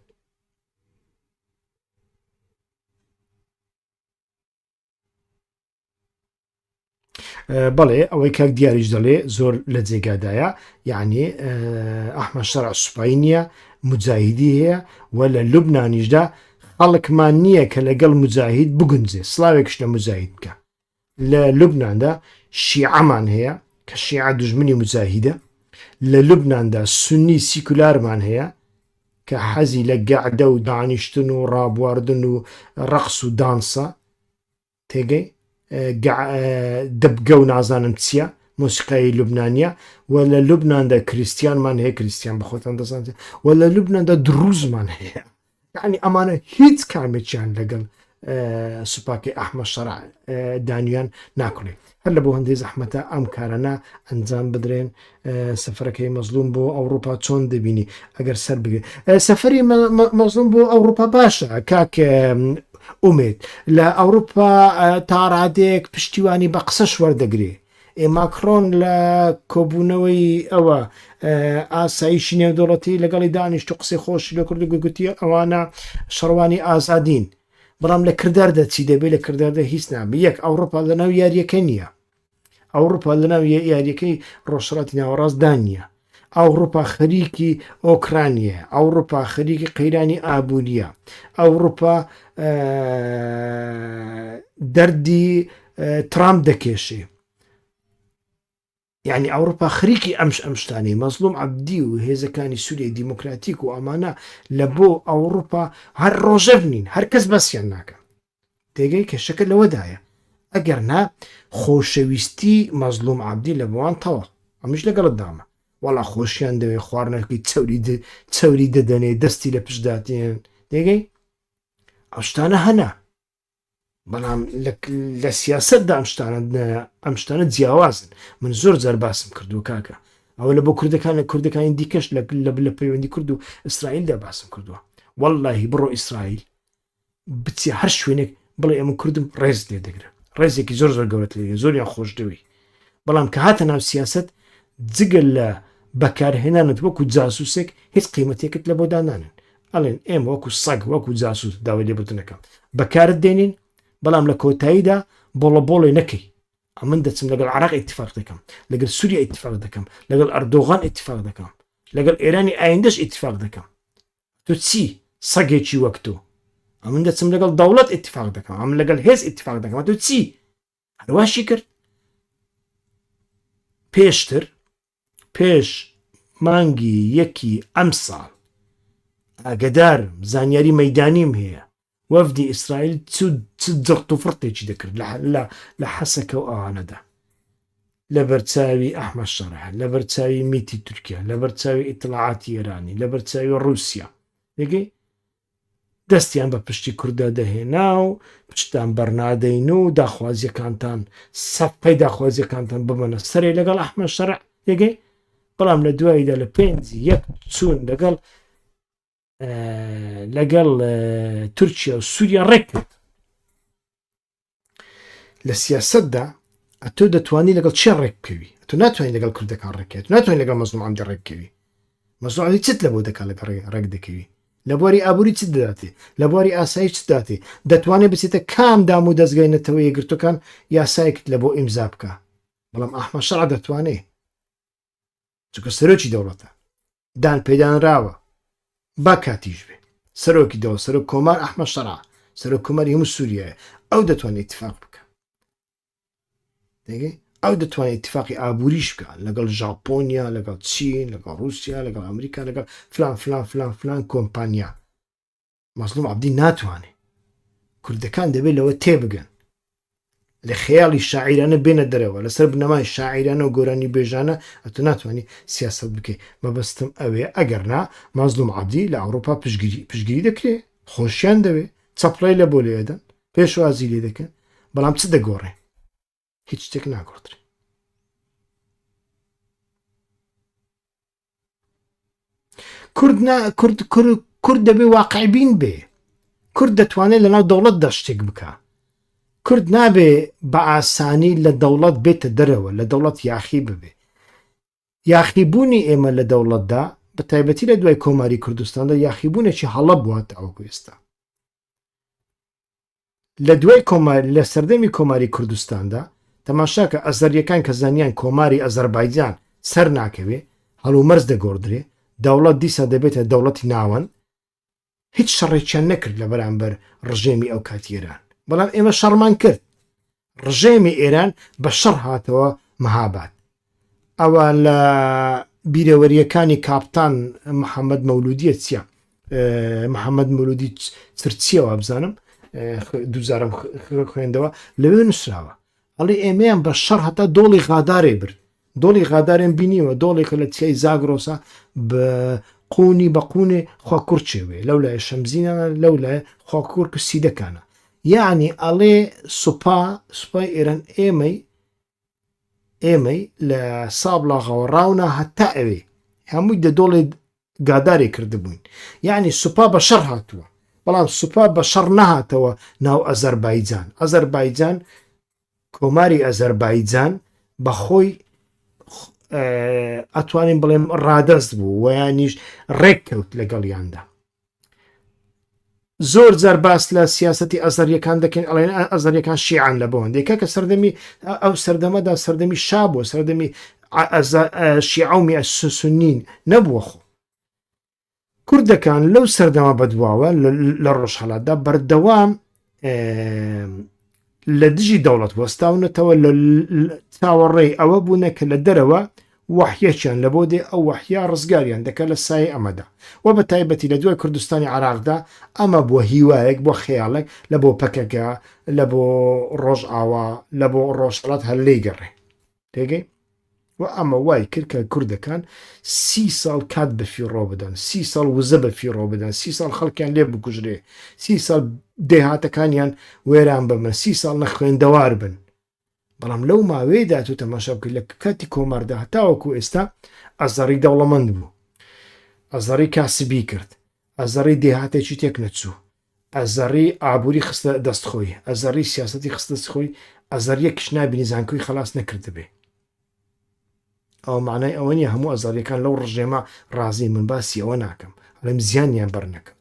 بەڵێ ئەوەی کاک دیاریش دەڵێ زۆر لە جێگادایە یعنی ئەحمەد شەرع سوپایی نییە مجاهیدی هەیە و لە لوبنانیشدا خەڵکمان نییە کە لەگەڵ مجاهید بگونجێ سڵاوێکش لە مجاهید بکە لە لوبناندا شیعەمان هەیە کە شیعە دوژمنی مجاهیدە لە لوبناندا سنی سیکولارمان هەیە کە حەزی لە گەعدە و دانیشتن و ڕابواردن و ڕەقس و دانسە تێگەی دەبگە و نازانم چییە مۆسیقایی لوبنانیە و لە لوبناندا کریسیانمان هەیە کریسیان بەخۆتان دەزانێت و لە لوبناندا دروزمان هەیە یعنی ئەمانە هیچ کامێکیان لەگەڵ سوپاکی ئەحمەد شەرع دانیان ناکڕێت هەر لە بۆ هەندێک زەحمەتە ئەم کارانە ئەنجام بدرێن سەفەرەکەی مەزلوم بۆ ئەوروپا چۆن دەبینی ئەگەر سەر بگرێت سەفەری مەزلوم بۆ ئەوروپا باشە کاک ئومێد لە ئەوروپا تا ڕادێک پشتیوانی بە قسەش وەردەگرێ ماکرۆن لە کۆبوونەوەی ئەوە ئاسایشی نێودەوڵەتی لەگەڵی دانیشت و قسەی خۆشی لە کورد گوتی ئەوانە شەڕوانی ئازادین بەڵام لە کرداردا چی دەبێت لە کرداردا هیچ نابێت یەک ئەوڕۆپا لەناو یاریەکە نییە ئەوڕۆپا لەناو یاریەکەی ڕۆژهەڵاتی ناوەڕاستدا نییە ئەوڕۆپا خەریکی ئۆکرانیە ئەوڕۆپا خەریکی قەیرانی ئابوووریە ئەوڕۆپا دەردی ترامپ دەکێشێ یعنی ئەوڕۆپا خەریکی ئەم شتانەی مەزڵوم عەبدی و هێزەکانی سووریای دیموکراتیک و ئەمانە لە بۆ ئەوڕۆپا هەر ڕۆژە بنین هەر کەس بەسییان ناکەن تێگەی کێشەکە لەوەدایە ئەگەر نا خۆشەویستی مەزڵوم عەبدی لە بۆوان تەواو ئەمیش لەگەڵت دامە وەڵا خۆشیان دەوێت خواردنەکەی چەوری دەدەنێ دەستی لە پشداتێن دێگەی ئەو شتانە هەنا بەڵام لە سیاسەتدا ئەم شتانە جیاوازن من زۆر جار باسم کردو کاکە ئەوە لە بۆ کوردەکانی دیکەش لە پەیوەندی کورد و ئیسرائیلدا باسم کردووە وەڵڵاهی بڕۆ ئیسرائیل بچی هەر شوێنێک بڵێ ئەمە کوردم ڕێز لێ دەگرە ڕێزێکی زۆر گەورەت لێ زۆریان خۆشدەوی بەڵام کە هاتە ناو سیاسەت جگەل لە بەکارهێنانت وەکو جاسووسێک هیچ قیمەتێکت لە بۆ دانانن ئەڵێن ئێمە وەکو سەگ وەکو جاسووس داوای لێبوردنەکەم بەکارت دێنین بەڵام لە کۆتاییدا بۆڵی نەکەی ئەمن دەچم لەگەڵ عراق ئیتفاق دەکەم لەگەڵ سووریا ئیتفاق دەکەم لەگەڵ ئەردۆغان ئیتفاق دەکەم لەگەڵ ئێرانی ئایندەش ئیتفاق دەکەم تۆ چی سەگێکی وەک تۆ ئەمن دەچم لەگەڵ دەوڵەت ئیتفاق دەکەم ئەم لەگەڵ هێز ئیتفاق دەکەم تۆ چی هەرواشی کرد پێش مانگی یەکی ئەم ساڵ ئاگدارم زانیاری مەیدانیم هەیە وەفدی ئیسرائیل چ جەرت و فڕتێکی دەکرد لە حەسەکە و ئەوانەدا لە بەرچاوی ئەحمەد شەرع لە بەرچاوی میتی تورکیا لە بەرچاوی ئیتلاعاتی ئێرانی لە بەرچاوی ڕووسیا دەگەی دەستیان بە پشتی کووردا دەهێنا و پشتان بەرنادەین و داخوازیەکانتان سەپەی داخوازیەکانتان ببەنە سەرێ لەگەڵ ئەحمەد شەرع دەگەی بەڵام لە دواییدا لە پێنجی یەک چوون لەگەڵ تورکیا و سووریا ڕێک کرد لە سیاسەتدا ئەتۆ دەتوانی لەگەڵ چێ ڕێککەوی ئەتۆ ناتوانین لەگەڵ کوردەکان ڕێکێت ناتوانین لەگەڵ مەزڵوم عەبدی ڕێککەوی مەزڵوم عەبدی چت لە بۆ دەکات لەگەڵ ڕێک دەکەوی لە بواری ئابووری چ دەداتێ لە بواری ئاسایی چ داتێ دەتوانێت بچێتە کام دام و دەستگەینەتەوە یەکگرتوەکان یاسایەکت لە بۆ ئیمزا بکە بەڵام ئەحمەد شەرع دەتوانێت چونکە سەرۆکی دەوڵەتە دان پەیدانراوە با کاتیش بێ سەرۆکی دەوە سەرۆک کۆمار ئەحمەد شەرع سەرۆک کۆماری هەموو سووریایە ئەو دەتوانێت ئیتفاق بکە دەگەی ئەو دەتوانێت ئیتفاقی ئابووریش بکە لەگەڵ ژاپۆنیا لەگەڵ چین لەگەڵ رووسیا لەگەڵ ئەمریکا لەگەڵ فلان کۆمپانیا مەزڵوم عەبدی ناتوانێت کوردەکان دەبێت لەوە تێبگەن لە خەیاڵی شاعیرانە بێنە دەرەوە لەسەر بنەمای شاعیرانە و گۆرانی بێژانە ئەتو ناتوانانی سیاست بکەیت مەبەستم ئەوێ ئەگەرنا مەزڵوم عەبدی لە ئەوڕۆپا پشگیری دەکرێت خۆشیان دەوێت چەپڵی لە بۆ لێدەن پێشوازی لێ دەکەن بەڵام چ دەگۆڕێ هیچ شتێک ناگۆڕێت کورد دەبێ واقعبین بێ کورد دەتوانێت لەناو دەوڵەتدا شتێک بکە کورد نابێ بە ئاسانی لە دەوڵەت بێتە دەرەوە لە دەوڵەت یاخی ببێ یاخیبوونی ئێمە لە دەوڵەتدا بە تایبەتی لە دوای کۆماری کوردستاندا یاخیبوونێکی هەڵە بوواتە ئەو ئێستا لە دوای لە سەردەمی کۆماری کوردستاندا تەماشاکە ئەزەریەکان کە زانیان کۆماری ئەزەربایجان سەر ناکەوێ هەڵومەرز دەگۆڕدرێ دەوڵەت دیسا دەبێتە دەوڵەتی ناوەن هیچ شەڕێکیان نەکرد لە بەرامبەر ڕژێمی ئەو کاتیێران بەڵام ئێمە شەڕمان کرد ڕژێمی ئێران بە شەڕ هاتەوە مەهاباد ئەوە لە بیرەوەریەکانی کاپتان محەممەد مەولودیە چیە محەممەد مەولودی چرچیەوە بزانم دوزارم خوێندەوە لەوێ نووسراوە ئەڵێ ئێمەیان بە شەڕ هەتا دۆڵی غادارێ برد دۆڵی غادارێن بینیوە دۆڵێکە لە تیای زاگرۆسا بە قونی بە قونێ خواکوورچێوێ لەو لای شەمزینە لەو لای خواکوور کسیدەکانە یعنی ئەڵێ سوپای ئێران ئێمەی لە سابڵاغەوە ڕاونە هەتا ئەوێ هەمووی دەدۆڵێ گادارێ کردبووین یعنی سوپا بە شەڕ هاتووە بەڵام سوپا بە شەڕ نەهاتەوە ناو ئەزەربایجان کۆماری ئەزەربایجان بەخۆی ئەتوانین بڵێم ڕادەست بوو ویانیش ڕێککەوت لەگەڵیاندا. زۆر جار باس لە سیاسەتی ئەزەریەکان دەکەین ئەڵێن ئەزەریەکان شیعان لە بۆندێکە کە سەردەمی ئەو سەردەمەدا سەردەمی شا بووە سەردەمی شیعومی سنین نەبووە خۆ. کوردەکان لەو سەردەمە بەدواوە لە ڕۆژهەڵاتدا بەردەوام لە دژی دەوڵەت وەستاونەتەوە لە چاوەڕێی ئەوە بوونە کە لە دەرەوە وحیەکیان لە بۆ دێ ئەو وحیا ڕزگاریان دەکە لە سای ئەمەدا و بە تایبەتی لە دوای کوردستانی عراقدا ئەمە بۆ هیوایەک بۆ خەیاڵێک لە بۆ پەکەکە لە بۆ ڕۆژ ئاوا لە بۆ ڕۆژهەڵات هەلەی گەڕێ تێگەی و ئەمە وای کرد کە کوردەکان 30 ساڵ کات بە فیڕۆ بدەن 30 ساڵ وزە بە فیڕۆ بدەن 30 ساڵ خەڵکیان لێ بکوژرێ 30 ساڵ دێهاتەکانیان وێران بمە 30 ساڵ نەخوێندەوار بن. بەڵام لەو ماوەیەدا تو تەماشا بکەیت لە کاتی کۆماردا هەتاوەکو ئێستا ئەزەڕی دەوڵەمەند بوو، ئەزەڕی کاسبی کرد، ئەزەڕی دێهاتێکی تێک نەچوو، ئەزەڕی ئابووری خستە دەستخۆی، ئەزەڕی سیاسەتی خستە دەستخۆی، ئەزەریە کشنابینی زانکۆی خلاص نەکرد بێ. ئەو معنای ئەوە نیە هەموو ئەزاریەکان لەو ڕژێمە ڕازی من باسی ئەوە ناکەم هەڵێم زیانیان بەرنەکەم.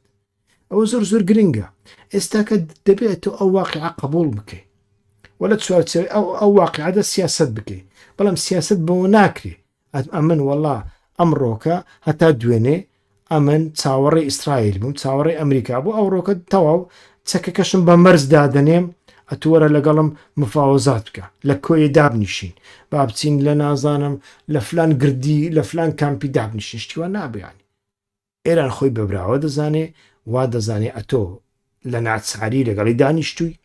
ئەوە زۆر زۆر گرنگە. ئێستا کە دەبێت تۆ ئەو واقعە قبول بکەیت ولا چوارچێوەی ئەو واقعەدە سیاست بکەیت، بەڵام سیاست بەوە ناکرێ ئەمن وەڵا ئەمڕۆکە هەتا دوێنێ ئەمن چاوەڕێی ئیسرائیل بووم چاوەڕێی ئەمریکا بوو ئەو ڕۆکە تەواو چەکەکەشم بە مەرز دادەنێم ئەتووەرە لەگەڵم مفاوەزات بکە لە کۆیە دابنیشین با بچین لە نازانم لە فلان گردی لە فلان کامپی دابنیشین شتیوە نابیانی. ئێران خۆی بەبراوە دەزانێ وا دەزانێ ئەتۆ لە ناچاری لەگەڵی دانیشتووی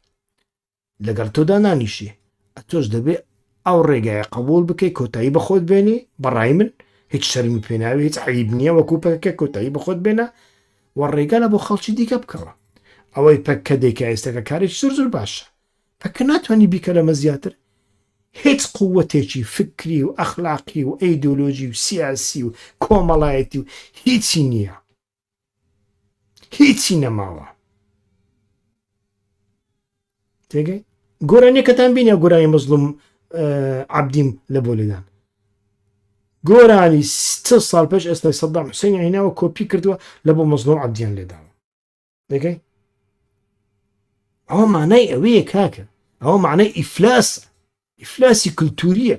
لەگەڵ تۆدا نانیشێ ئەتۆش دەبێت ئەو ڕێگایە قبول بکەی کۆتایی بەخۆت بێنی بەڕای من هیچ شەرمی پێناوی هیچ عیب نییە وەکوپەکە کۆتایی بەخۆت بێنە و ڕێگا لە بۆ خەڵکی دیکە بکەوە. ئەوەی پەککە دێکە ئێستەکە کارێکی زۆر زۆر باشە پەکە ناتوانانی بیکە لەمە زیاتر هیچ قووەتێکی فکری و ئەخلاقی و ئەیدۆلۆژی و سیاسی و کۆمەڵایەتی و هیچی نییە هیچی نەماوە. تێگەی گۆرانیەکەتان بینە گۆرانی مەزلوم عەبدیم لە بۆ لێدان گۆرانی 30 ساڵ پێش ئێستا سەدام حوسێن عیناوە کۆپی کردووە لە بۆ مەزلوم عەبدیان لێداوە. دەگەی ئەوە معنای ئەوەیە کاکە ئەوە معنای ئیفلاسە ئیفلاسی کلتوریە.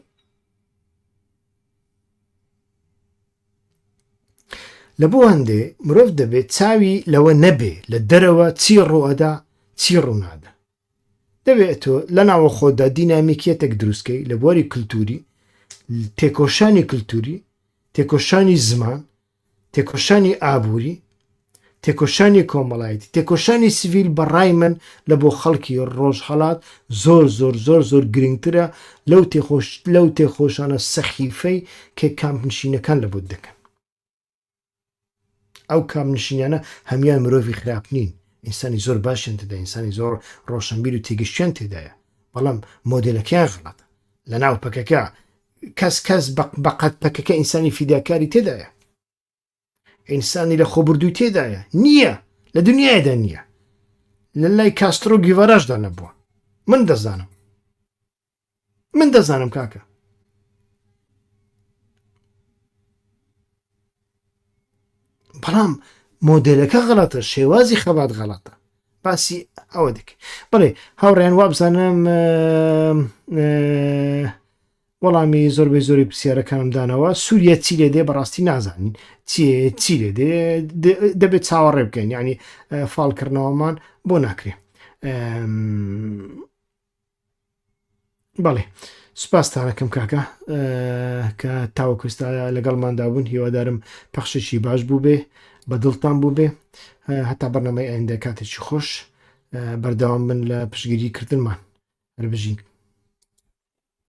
لە بۆ هەندێ مرۆڤ دەبێت چاوی لەوە نەبێ لە دەرەوە چی ڕۆئەدا چی ڕوونادا دەبێت تۆ لە ناوە خۆدا دینامیکیەتێک دروستکەی لە بواری کللتوری تێکۆشانی کللتوری تێکۆشانی زمان تێکۆشانی ئابووری تێکۆشانی کۆمەڵایەتی تێکۆشانی سیڤیل بەڕای من لە بۆ خەڵکی ڕۆژهەڵات زۆر زۆر زۆر زۆر گرنگترە لەو تێخۆشانە سەخیفەی کە کامپنشینەکان لە بۆ دەکەن. ئەو کامنشینیانە هەمیان مرۆڤی خراپ نین ئینسانی زۆر باشیان تێدا ئینسانی زۆر ڕۆشنبیر و تێگەشتیان تێدایە بەڵام مۆدێلەکەیان غەڵەتە لە ناو پەکەکە کەس بەقەت پەکەکە ئینسانی فیداکاری تێدایە ئینسانی لە خۆبردووی تێدایە نییە لە دنیایدا نییە لە لای کاسترۆ گیڤەراشدا نەبووە. من دەزانم کاکە بەڵام مۆدێلەکە غەڵەتە شێوازی خەبات غەڵەتە باسی ئەوە دەکە. بڵێ هاوڕێیان وابزانم وەڵامی زۆربەی زۆری پرسیارەکانم دانەوە سووریا چی لێ دێ بەڕاستی نازانین چی لێ دێ دەبێت چاوەڕێ بکەین یعنی فاڵکردنەوەمان بۆ ناکرێ. بەڵێ سوپاستانەکەم کاکە کە تاوەکوستا لەگەڵماندا بوون هیوادارم پەخشێکی باش بوو بێ بە دڵتان بوو بێ هەتا بەرنامەی ئایندە کاتێکی خۆش بەردەوام بن لە پشگیری کردنمان هەر بژین.